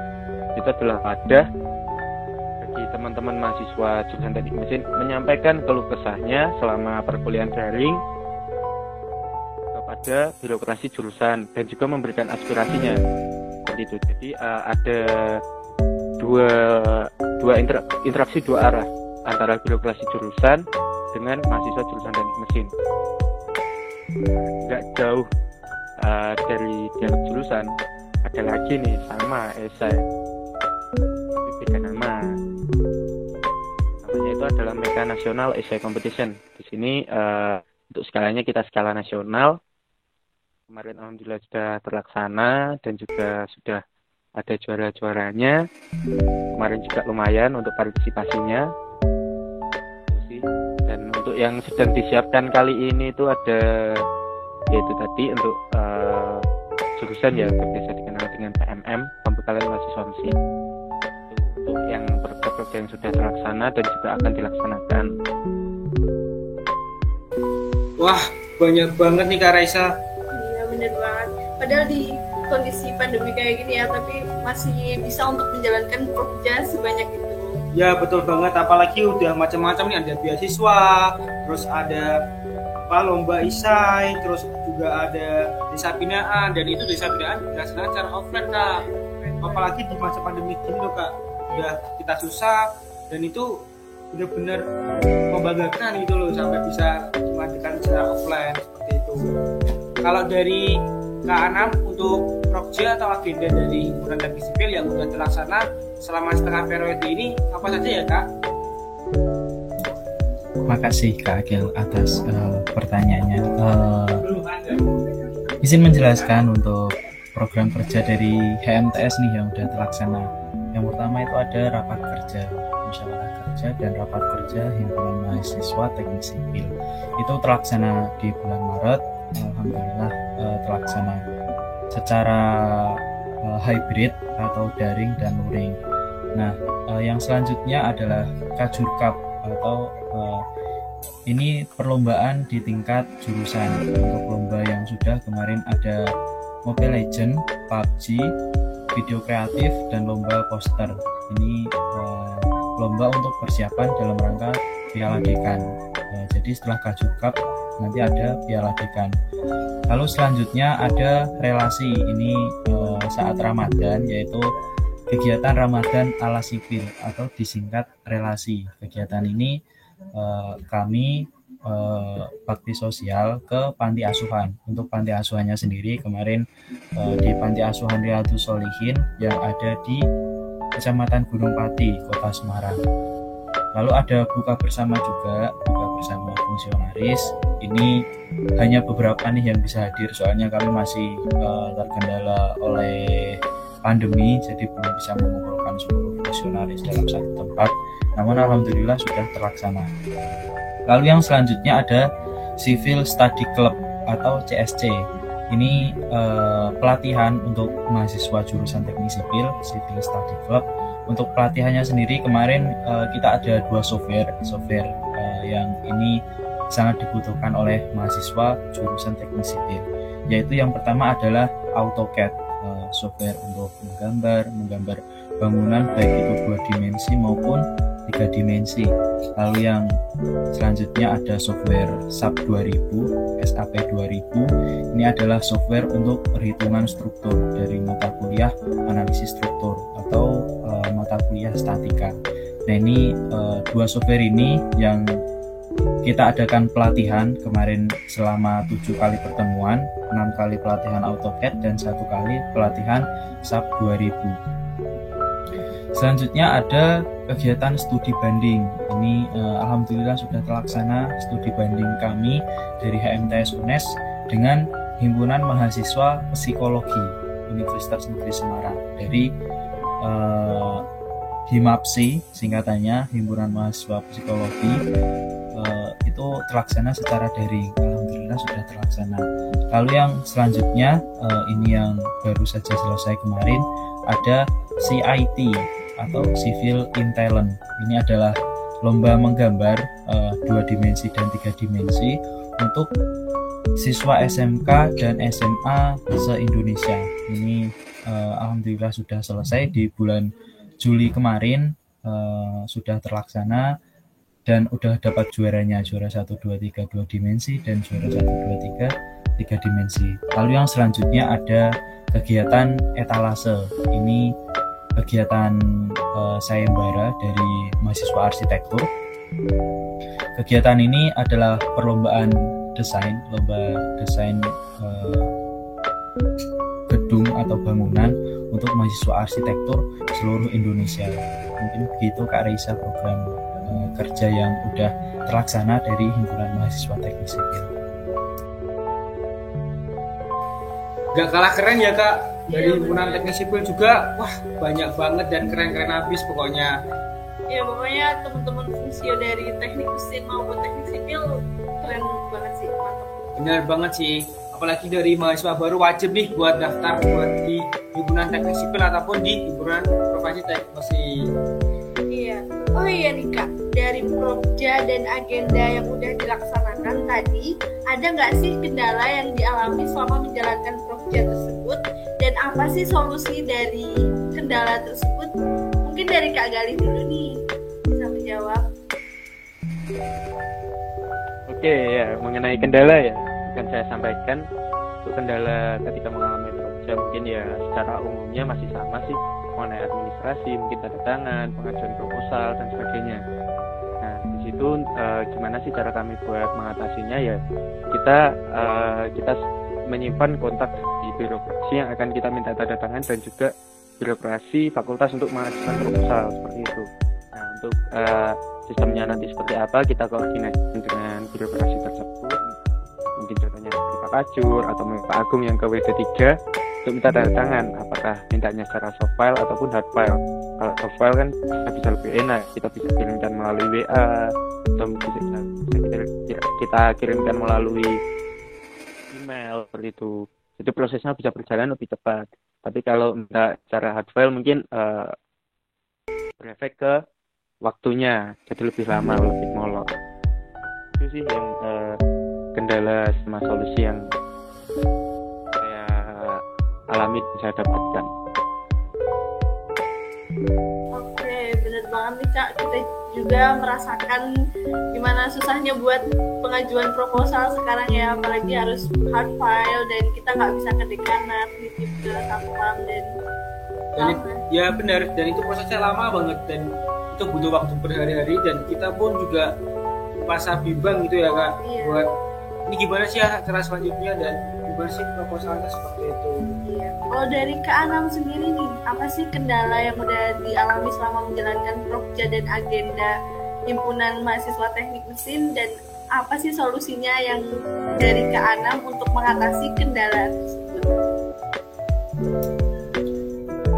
itu adalah wadah bagi teman-teman mahasiswa jurusan teknik mesin menyampaikan keluh kesahnya selama perkuliahan daring kepada birokrasi jurusan dan juga memberikan aspirasinya. Seperti itu. Jadi ada dua interaksi dua arah antara birokrasi jurusan dengan mahasiswa jurusan teknik mesin. Nggak jauh dari dialog jurusan ada lagi nih sama esai, tapi beda nama. Namanya itu adalah Meka Nasional Essay Competition. Di sini untuk skalanya kita skala nasional. kemarin alhamdulillah sudah terlaksana dan juga sudah ada juara-juaranya. Kemarin juga lumayan untuk partisipasinya. Itu sih. Dan untuk yang sedang disiapkan kali ini itu ada yaitu tadi untuk jurusan ya biasa dikenal dengan PMM, pembekalan mahasiswa mesin. Untuk yang program yang sudah terlaksana dan juga akan dilaksanakan. Wah, banyak banget nih Kak Raisa. Iya bener banget. Padahal di kondisi pandemi kayak gini ya, tapi masih bisa untuk menjalankan proja sebanyak itu. Ya betul banget, apalagi udah macam-macam nih, ada beasiswa, terus ada lomba isai, terus juga ada desa binaan, dan itu desa binaan dilaksanakan secara offline Kak. Apalagi di masa pandemi gini loh Kak, udah kita susah dan itu benar-benar membanggakan gitu loh sampai bisa mengadakan secara offline seperti itu. Kalau dari Kak Anam untuk proja atau agenda dari himpunan teknik sipil yang sudah terlaksana selama setengah periode ini apa saja ya Kak? Makasih Kak Agil atas pertanyaannya. Izin menjelaskan untuk program kerja dari HMTS nih yang sudah terlaksana. Yang pertama itu ada rapat kerja, musyawarah kerja dan rapat kerja himpunan mahasiswa teknik sipil. Itu terlaksana di bulan Maret. Alhamdulillah terlaksana secara hybrid atau daring dan luring. Nah, yang selanjutnya adalah Kajurkap atau ini perlombaan di tingkat jurusan. Untuk lomba yang sudah kemarin ada Mobile Legends, PUBG, video kreatif, dan lomba poster. Ini lomba untuk persiapan dalam rangka Piala Dekan. Jadi setelah Kajurkap nanti ada Piala Dekan. Lalu selanjutnya ada relasi. Ini saat Ramadan, yaitu kegiatan Ramadan ala sipil atau disingkat relasi. Kegiatan ini kami bakti sosial ke panti asuhan. Untuk panti asuhannya sendiri kemarin di Panti Asuhan Riyadhus Sholihin yang ada di Kecamatan Gunung Pati, Kota Semarang. Lalu ada buka bersama juga, buka bersama fungsionaris. Ini hanya beberapa nih yang bisa hadir, soalnya kami masih terkendala oleh pandemi, jadi belum bisa mengumpulkan seluruh fungsionaris dalam satu tempat. Namun alhamdulillah sudah terlaksana. Lalu yang selanjutnya ada Civil Study Club atau CSC. Ini pelatihan untuk mahasiswa jurusan teknik sipil, Civil Study Club. Untuk pelatihannya sendiri kemarin kita ada 2 software yang ini sangat dibutuhkan oleh mahasiswa jurusan teknik sipil. Yaitu yang pertama adalah AutoCAD, software untuk menggambar bangunan baik itu 2 dimensi maupun 3 dimensi. Lalu yang selanjutnya ada software SAP 2000, SAP 2000. Ini adalah software untuk perhitungan struktur dari mata kuliah analisis struktur atau mata kuliah statika. Nah ini 2 software ini yang kita adakan pelatihan kemarin selama 7 kali pertemuan, 6 kali pelatihan AutoCAD dan 1 kali pelatihan SAP 2000. Selanjutnya ada kegiatan studi banding. Ini alhamdulillah sudah terlaksana studi banding kami dari HMTS UNES dengan Himpunan Mahasiswa Psikologi Universitas Negeri Semarang dari HIMAPSI, singkatannya Himpunan Mahasiswa Psikologi. Itu terlaksana secara daring. Alhamdulillah sudah terlaksana. Lalu yang selanjutnya ini yang baru saja selesai kemarin, ada CIT atau Civil in Talent. Ini adalah lomba menggambar 2 dimensi dan 3 dimensi untuk siswa SMK dan SMA se-Indonesia. Ini alhamdulillah sudah selesai di bulan Juli kemarin, sudah terlaksana dan udah dapat juaranya, juara 1, 2, 3 2 dimensi dan juara 1, 2, 3 3 dimensi. Lalu yang selanjutnya ada kegiatan etalase. Ini kegiatan sayembara dari mahasiswa arsitektur. Kegiatan ini adalah perlombaan desain, lomba desain gedung atau bangunan untuk mahasiswa arsitektur seluruh Indonesia. Mungkin begitu Kak Raisa program kerja yang udah terlaksana dari Himpunan Mahasiswa Teknik Sipil. Gak kalah keren ya Kak. Dari Iya, himpunan bener. teknik sipil juga, wah banyak banget dan keren-keren habis pokoknya. Ya pokoknya teman-teman fungsio dari teknik mesin maupun teknik sipil keren banget sih, mantap. Benar banget sih. Apalagi dari mahasiswa baru wajib nih buat daftar buat di himpunan teknik sipil ataupun di himpunan profesi teknik mesin. Iya. Oh iya nih Kak, dari proja dan agenda yang udah dilaksanakan tadi, ada nggak sih kendala yang dialami selama menjalankan proja tersebut? Dan apa sih solusi dari kendala tersebut? Mungkin dari Kak Galih dulu nih, bisa menjawab. Oke ya, mengenai kendala ya, akan saya sampaikan untuk kendala ketika mengalami proja mungkin ya secara umumnya masih sama sih, mengenai administrasi, mungkin tanda tangan, pengajuan proposal dan sebagainya. Nah di situ gimana sih cara kami buat mengatasinya ya kita menyimpan kontak di birokrasi yang akan kita minta tanda tangan dan juga birokrasi fakultas untuk mengajukan proposal seperti itu. Nah untuk sistemnya nanti seperti apa kita koordinasi dengan birokrasi tersebut, mungkin contohnya seperti Pak Kajur atau Pak Agung yang ke WD3 untuk minta tanda tangan, apakah mintanya secara soft file ataupun hard file. Kalau soft file kan bisa lebih enak, kita bisa kirimkan melalui WA atau bisa kita kirimkan melalui email seperti itu. Jadi prosesnya bisa berjalan lebih cepat. Tapi kalau minta secara hard file mungkin berefek ke waktunya, jadi lebih lama, lebih molor. Itu sih yang kendala sama solusi yang saya alami dan saya dapatkan. Oke, bener banget nih Kak, kita juga merasakan gimana susahnya buat pengajuan proposal sekarang ya, apalagi harus hard file dan kita nggak bisa ke dekanat, nitip ke satpam dan lama. Ya benar, dan itu prosesnya lama banget dan itu butuh waktu berhari-hari dan kita pun juga merasa bimbang gitu ya Kak. Iya. Buat ini gimana sih ya cara selanjutnya dan gimana sih proposalnya seperti itu. Iya. Kalau dari Kak Anam sendiri nih, apa sih kendala yang udah dialami selama menjalankan proja dan agenda himpunan mahasiswa teknik mesin dan apa sih solusinya yang dari Kak Anam untuk mengatasi kendala tersebut?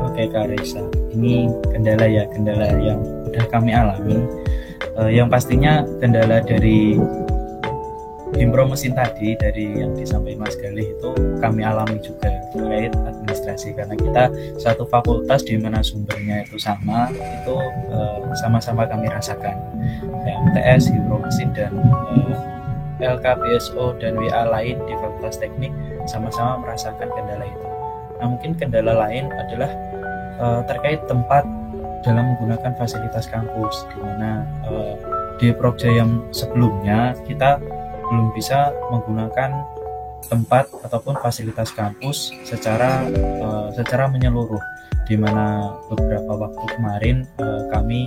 Oke Kak Reza, ini kendala yang udah kami alami. Yang pastinya kendala dari Himpro mesin tadi, dari yang disampaikan Mas Galih itu kami alami juga terkait administrasi, karena kita satu fakultas di mana sumbernya itu sama, itu sama-sama kami rasakan. MTS, Himpro mesin dan LKBSO dan WA lain di fakultas teknik sama-sama merasakan kendala itu. Nah mungkin kendala lain adalah terkait tempat dalam menggunakan fasilitas kampus, di mana di proja yang sebelumnya kita belum bisa menggunakan tempat ataupun fasilitas kampus secara menyeluruh, di mana beberapa waktu kemarin kami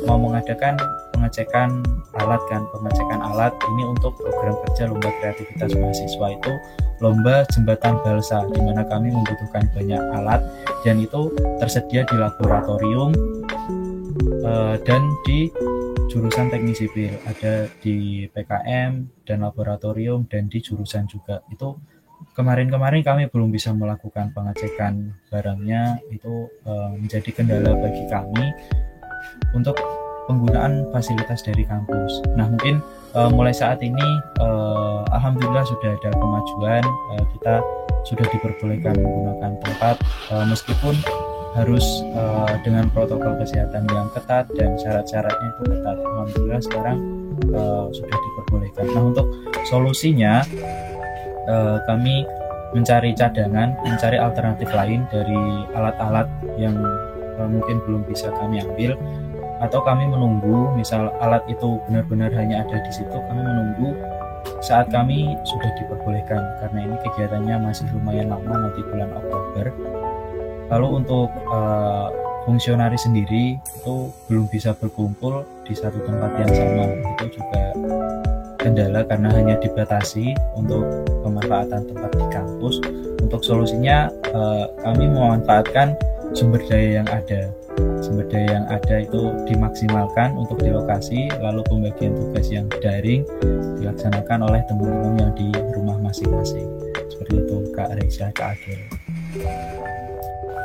mau mengadakan pengecekan alat ini untuk program kerja lomba kreativitas mahasiswa, itu lomba jembatan balsa, di mana kami membutuhkan banyak alat dan itu tersedia di laboratorium dan di jurusan teknik sipil, ada di PKM dan laboratorium dan di jurusan juga. Itu kemarin kami belum bisa melakukan pengecekan barangnya, itu menjadi kendala bagi kami untuk penggunaan fasilitas dari kampus. Nah mungkin mulai saat ini alhamdulillah sudah ada kemajuan, kita sudah diperbolehkan menggunakan tempat meskipun harus dengan protokol kesehatan yang ketat dan syarat-syaratnya itu ketat. Alhamdulillah sekarang sudah diperbolehkan. Nah untuk solusinya kami mencari cadangan, mencari alternatif lain dari alat-alat yang mungkin belum bisa kami ambil, atau kami menunggu misal alat itu benar-benar hanya ada di situ, kami menunggu saat kami sudah diperbolehkan, karena ini kegiatannya masih lumayan lama, nanti bulan Oktober. Lalu untuk fungsionaris sendiri itu belum bisa berkumpul di satu tempat yang sama, itu juga kendala karena hanya dibatasi untuk pemanfaatan tempat di kampus. Untuk solusinya kami memanfaatkan sumber daya yang ada itu dimaksimalkan untuk di lokasi, lalu pembagian tugas yang daring dilaksanakan oleh teman-teman yang di rumah masing-masing. Seperti untuk Kak Reisa, Kak Agil.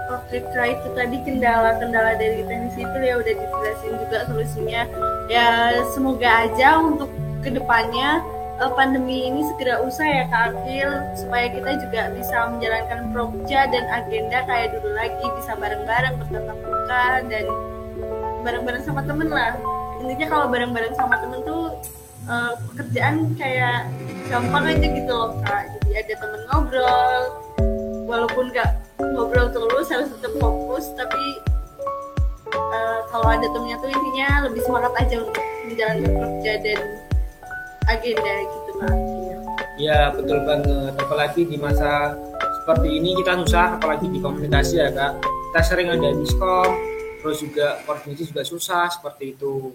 Oke Kak, itu tadi kendala-kendala dari teknik sipil ya udah dijelasin juga solusinya. Ya semoga aja untuk kedepannya pandemi ini segera usai ya Kak Akil, supaya kita juga bisa menjalankan proja dan agenda kayak dulu lagi, bisa bareng-bareng bertatap muka dan bareng-bareng sama temen lah. Intinya kalau bareng-bareng sama temen tuh pekerjaan kayak gampang aja gitu loh Kak. Jadi ada temen ngobrol, walaupun gak ngobrol terus harus tetap fokus, tapi kalau ada temennya tuh intinya lebih semangat aja untuk menjalankan kerja dan agenda gitu Kak. Ya betul banget, apalagi di masa seperti ini kita susah, apalagi di komunikasi ya Kak. Kita sering ada miskom, terus juga koordinasi juga susah seperti itu.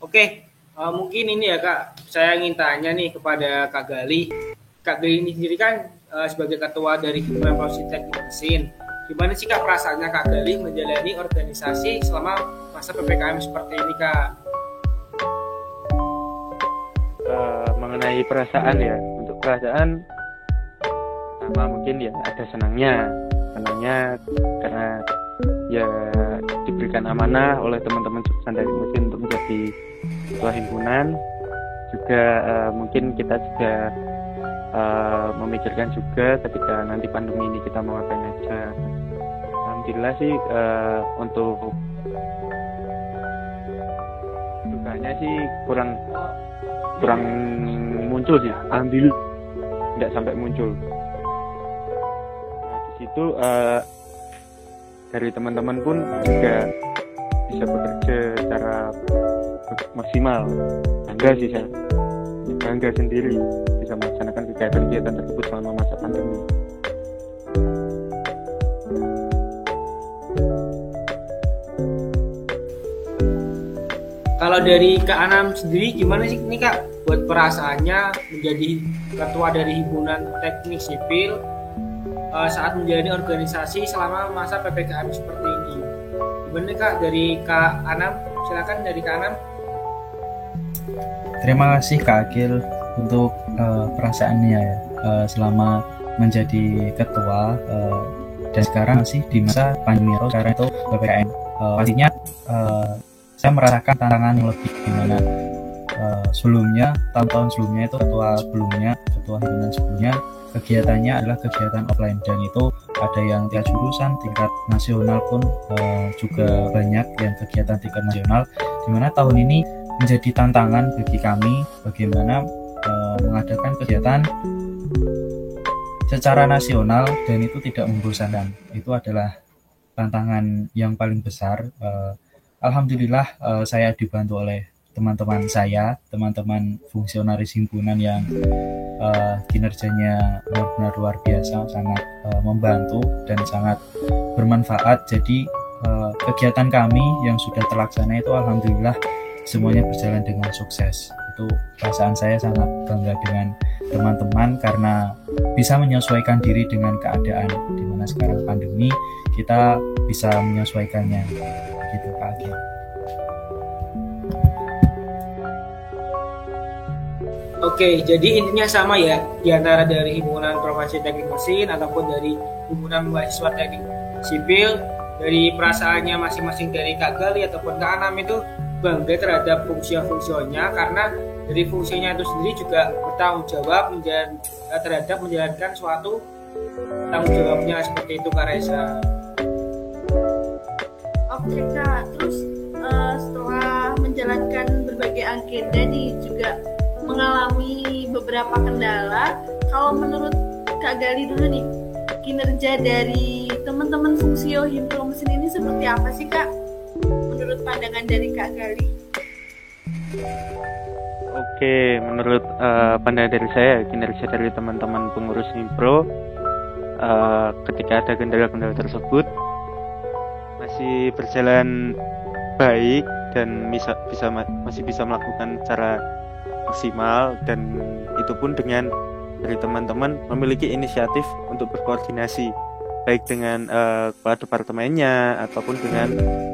Oke, mungkin ini ya Kak, saya ingin tanya nih kepada Kak Gali. Kak Gali ini sendiri kan sebagai ketua dari Himpunan Profesi Teknik Mesin. Gimana sih Kak perasaannya Kak Gali menjalani organisasi selama masa PPKM seperti ini Kak? Mengenai perasaan ya, untuk perasaan pertama mungkin ya ada senangnya karena ya diberikan amanah oleh teman-teman jurusan dari mesin untuk menjadi ketua himpunan. Juga mungkin kita juga memikirkan juga ketika nanti pandemi ini kita mau ngapain aja. Alhamdulillah sih untuk dukanya sih kurang muncul sih, alhamdulillah tidak sampai muncul. Nah, di situ dari teman-teman pun juga bisa bekerja secara maksimal. Bangga sih saya, bangga sendiri bisa melaksanakan kegiatan tersebut selama masa pandemi. Kalau dari Kak Anam sendiri gimana sih nih Kak buat perasaannya menjadi ketua dari Himpunan Teknik Sipil saat menjalani organisasi selama masa PPKM seperti ini? Gimana Kak dari Kak Anam? Silakan dari Kak Anam. Terima kasih Kak Agil untuk perasaannya ya, selama menjadi ketua dan sekarang masih di masa pandemi atau sekarang itu PPKM. Pastinya saya merasakan tantangan yang lebih, dimana sebelumnya, tahun-tahun sebelumnya itu ketua himpunan sebelumnya kegiatannya adalah kegiatan offline, dan itu ada yang tingkat jurusan, tingkat nasional pun juga banyak yang kegiatan tingkat nasional, dimana tahun ini menjadi tantangan bagi kami bagaimana mengadakan kegiatan secara nasional dan itu tidak membosankan. Itu adalah tantangan yang paling besar. Alhamdulillah saya dibantu oleh teman-teman saya, teman-teman fungsionaris himpunan yang kinerjanya benar-benar luar biasa, sangat membantu dan sangat bermanfaat. Jadi kegiatan kami yang sudah terlaksana itu alhamdulillah semuanya berjalan dengan sukses. Itu perasaan saya sangat bangga dengan teman-teman karena bisa menyesuaikan diri dengan keadaan di mana sekarang pandemi, kita bisa menyesuaikannya. Gitu Kak Agil. Oke, jadi intinya sama ya, di antara dari Himpunan Profesi Teknik Mesin ataupun dari Himpunan Mahasiswa Teknik Sipil, dari perasaannya masing-masing dari Kak Gali ataupun Kak Anam itu bangga terhadap fungsi-fungsinya, karena dari fungsinya itu sendiri juga bertanggung jawab terhadap menjalankan suatu tanggung jawabnya, seperti itu Kak Reza. Oke Kak, terus setelah menjalankan berbagai agenda nih juga mengalami beberapa kendala. Kalau menurut Kak Gali dulu nih, kinerja dari teman-teman Fungsio Himpunan Mesin ini seperti apa sih Kak? Menurut pandangan dari Kak Gali? Oke, menurut pandangan dari saya, kinerja dari teman-teman pengurus Himpro ketika ada kendala-kendala tersebut masih berjalan baik dan masih bisa melakukan secara maksimal, dan itu pun dengan dari teman-teman memiliki inisiatif untuk berkoordinasi baik dengan kepala departemennya ataupun dengan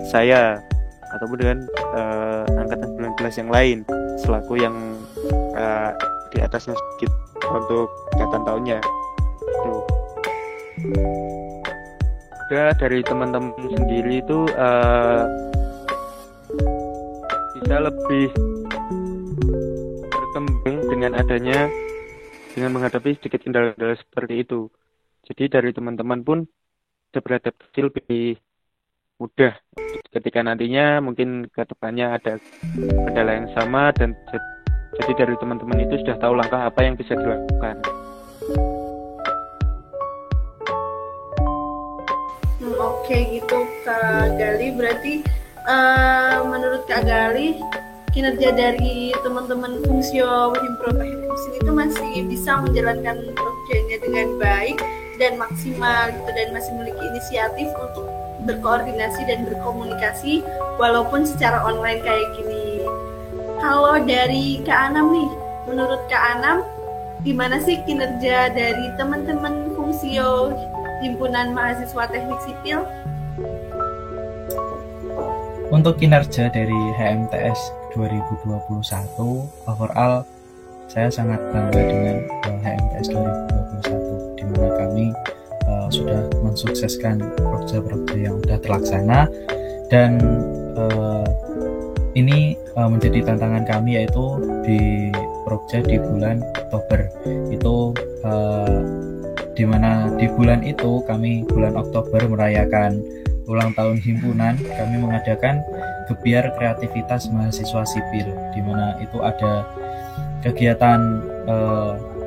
saya ataupun dengan angkatan 19 yang lain selaku yang di atasnya sedikit untuk kegiatan tahunnya. Juga dari teman-teman sendiri itu bisa lebih berkembang dengan menghadapi sedikit kendala-kendala seperti itu. Jadi dari teman-teman pun bisa beradaptasi lebih mudah ketika nantinya mungkin ke depannya ada kendala yang sama, dan jadi dari teman-teman itu sudah tahu langkah apa yang bisa dilakukan. Oke gitu Kak Gali, berarti menurut Kak Gali kinerja dari teman-teman Fungsio Himpro Teknik Mesin itu masih bisa menjalankan proyeknya dengan baik dan maksimal gitu, dan masih memiliki inisiatif untuk berkoordinasi dan berkomunikasi walaupun secara online kayak gini. Kalau dari Kak Anam nih, menurut Kak Anam gimana sih kinerja dari teman-teman Fungsio Himpunan Mahasiswa Teknik Sipil? Untuk kinerja dari HMTS 2021 overall, saya sangat bangga dengan HMTS 2021, di mana kami sudah mensukseskan proyek-proyek yang sudah terlaksana, dan ini menjadi tantangan kami, yaitu di proyek di bulan Oktober itu, di mana di bulan itu kami bulan Oktober merayakan ulang tahun himpunan. Kami mengadakan gebiar kreativitas mahasiswa sipil, di mana itu ada kegiatan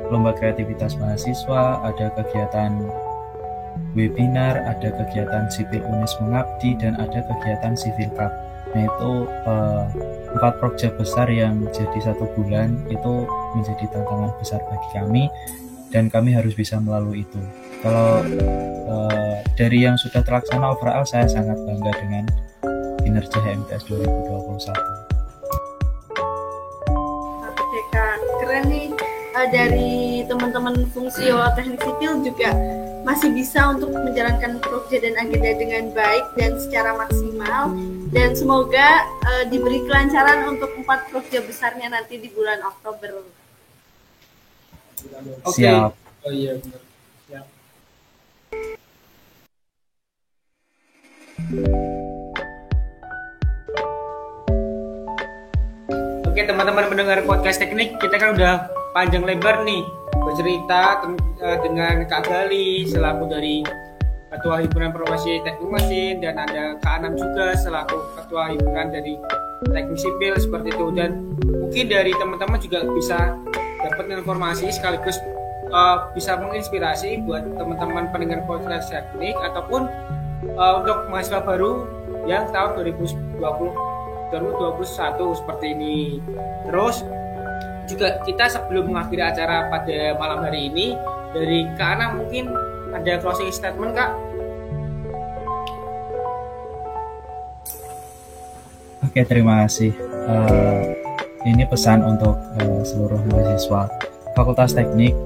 lomba kreativitas mahasiswa, ada kegiatan webinar, ada kegiatan sipil UNES mengabdi, dan ada kegiatan Civil Cup. Nah itu 4 proyek besar yang jadi 1 bulan itu menjadi tantangan besar bagi kami, dan kami harus bisa melalui itu. Kalau dari yang sudah terlaksana overall, saya sangat bangga dengan kinerja HMTS 2021. Oke Kak, keren nih. Dari teman-teman Fungsio Teknik Sipil juga masih bisa untuk menjalankan proyek dan agenda dengan baik dan secara maksimal, dan semoga diberi kelancaran untuk 4 proyek besarnya nanti di bulan Oktober. Oke. Siap. Oh iya benar. Siap. Oke teman-teman pendengar podcast teknik, kita kan udah panjang lebar nih bercerita dengan Kak Gali selaku dari Ketua Himpunan Profesi Teknik Mesin, dan ada Kak Anam juga selaku Ketua Himpunan dari Teknik Sipil seperti itu. Dan mungkin dari teman-teman juga bisa dapat informasi sekaligus bisa menginspirasi buat teman-teman pendengar podcast teknik ataupun untuk mahasiswa baru yang tahun 2021 seperti ini. Terus juga kita sebelum mengakhiri acara pada malam hari ini, dari Kak Ana mungkin ada closing statement Kak? Oke, terima kasih. Ini pesan untuk seluruh mahasiswa Fakultas Teknik.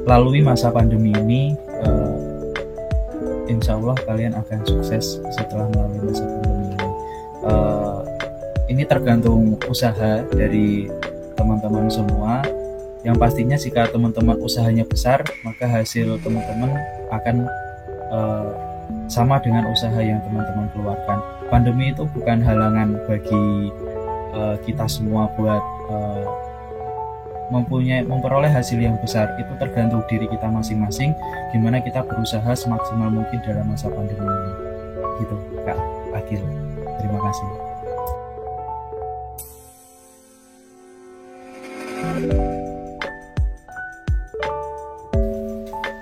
Lalui masa pandemi ini, insya Allah kalian akan sukses setelah melalui masa pandemi ini. Ini tergantung usaha dari teman-teman semua. Yang pastinya jika teman-teman usahanya besar, maka hasil teman-teman akan sama dengan usaha yang teman-teman keluarkan. Pandemi itu bukan halangan bagi kita semua buat memperoleh hasil yang besar. Itu tergantung diri kita masing-masing, gimana kita berusaha semaksimal mungkin dalam masa pandemi ini. Gitu Kak Akil, terima kasih.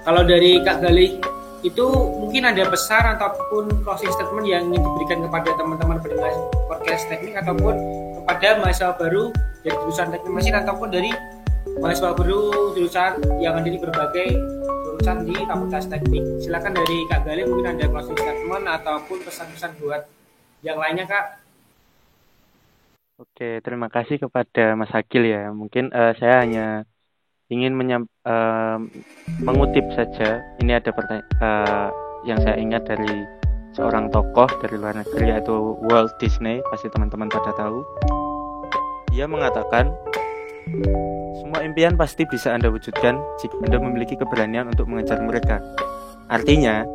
Kalau dari Kak Gali itu mungkin ada pesan ataupun closing statement yang ingin diberikan kepada teman-teman pendengar podcast teknik ataupun kepada mahasiswa baru dari jurusan teknik mesin ataupun dari mahasiswa baru jurusan yang ada di berbagai jurusan di Fakultas Teknik. Silakan dari Kak Gali mungkin ada closing statement ataupun pesan-pesan buat yang lainnya Kak. Oke, terima kasih kepada Mas Akil ya. Mungkin saya hanya ingin mengutip saja. Ini ada yang saya ingat dari seorang tokoh dari luar negeri, yaitu Walt Disney. Pasti teman-teman pada tahu. Dia mengatakan, Semua impian pasti bisa Anda wujudkan jika Anda memiliki keberanian untuk mengejar mereka. Artinya,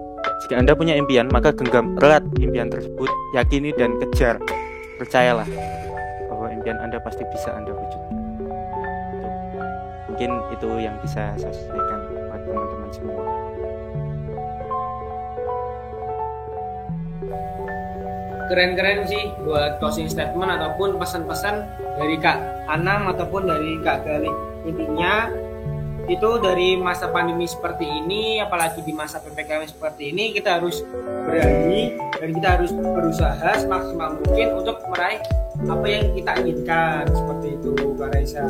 jika Anda punya impian, maka genggam erat impian tersebut, yakini dan kejar. Percayalah bahwa impian Anda pasti bisa Anda wujudkan. Mungkin itu yang bisa saya sampaikan buat teman-teman semua. Keren-keren sih buat closing statement ataupun pesan-pesan dari Kak Anam ataupun dari Kak Gali. Intinya itu dari masa pandemi seperti ini, apalagi di masa PPKM seperti ini, kita harus berani dan kita harus berusaha semaksimal mungkin untuk meraih apa yang kita inginkan. Seperti itu Kak Raisa.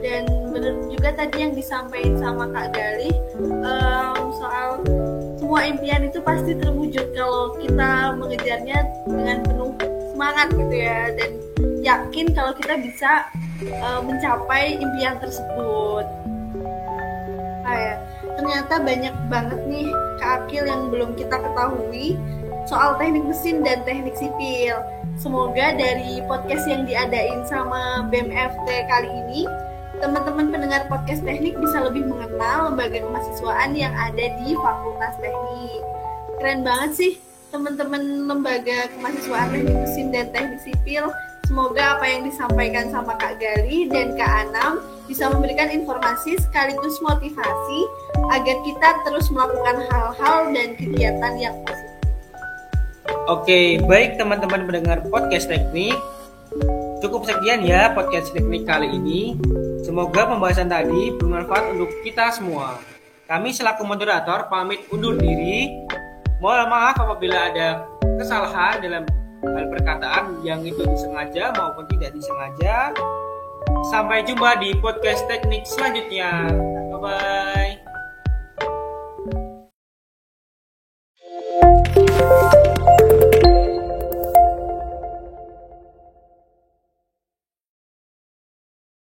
Dan benar juga tadi yang disampaikan sama Kak Gali, soal semua impian itu pasti terwujud kalau kita mengejarnya dengan penuh semangat gitu ya, dan yakin kalau kita bisa mencapai impian tersebut. Ternyata banyak banget nih Kak Akil yang belum kita ketahui soal teknik mesin dan teknik sipil. Semoga dari podcast yang diadain sama BMFT kali ini, teman-teman pendengar podcast teknik bisa lebih mengenal lembaga kemahasiswaan yang ada di Fakultas Teknik. Keren banget sih teman-teman lembaga kemahasiswaan teknik mesin dan teknik sipil. Semoga apa yang disampaikan sama Kak Gali dan Kak Anam bisa memberikan informasi sekaligus motivasi agar kita terus melakukan hal-hal dan kegiatan yang positif. Oke, baik teman-teman pendengar podcast teknik. Cukup sekian ya podcast teknik kali ini. Semoga pembahasan tadi bermanfaat untuk kita semua. Kami selaku moderator pamit undur diri. Mohon maaf apabila ada kesalahan dalam hal perkataan yang itu disengaja maupun tidak disengaja. Sampai jumpa di podcast teknik selanjutnya.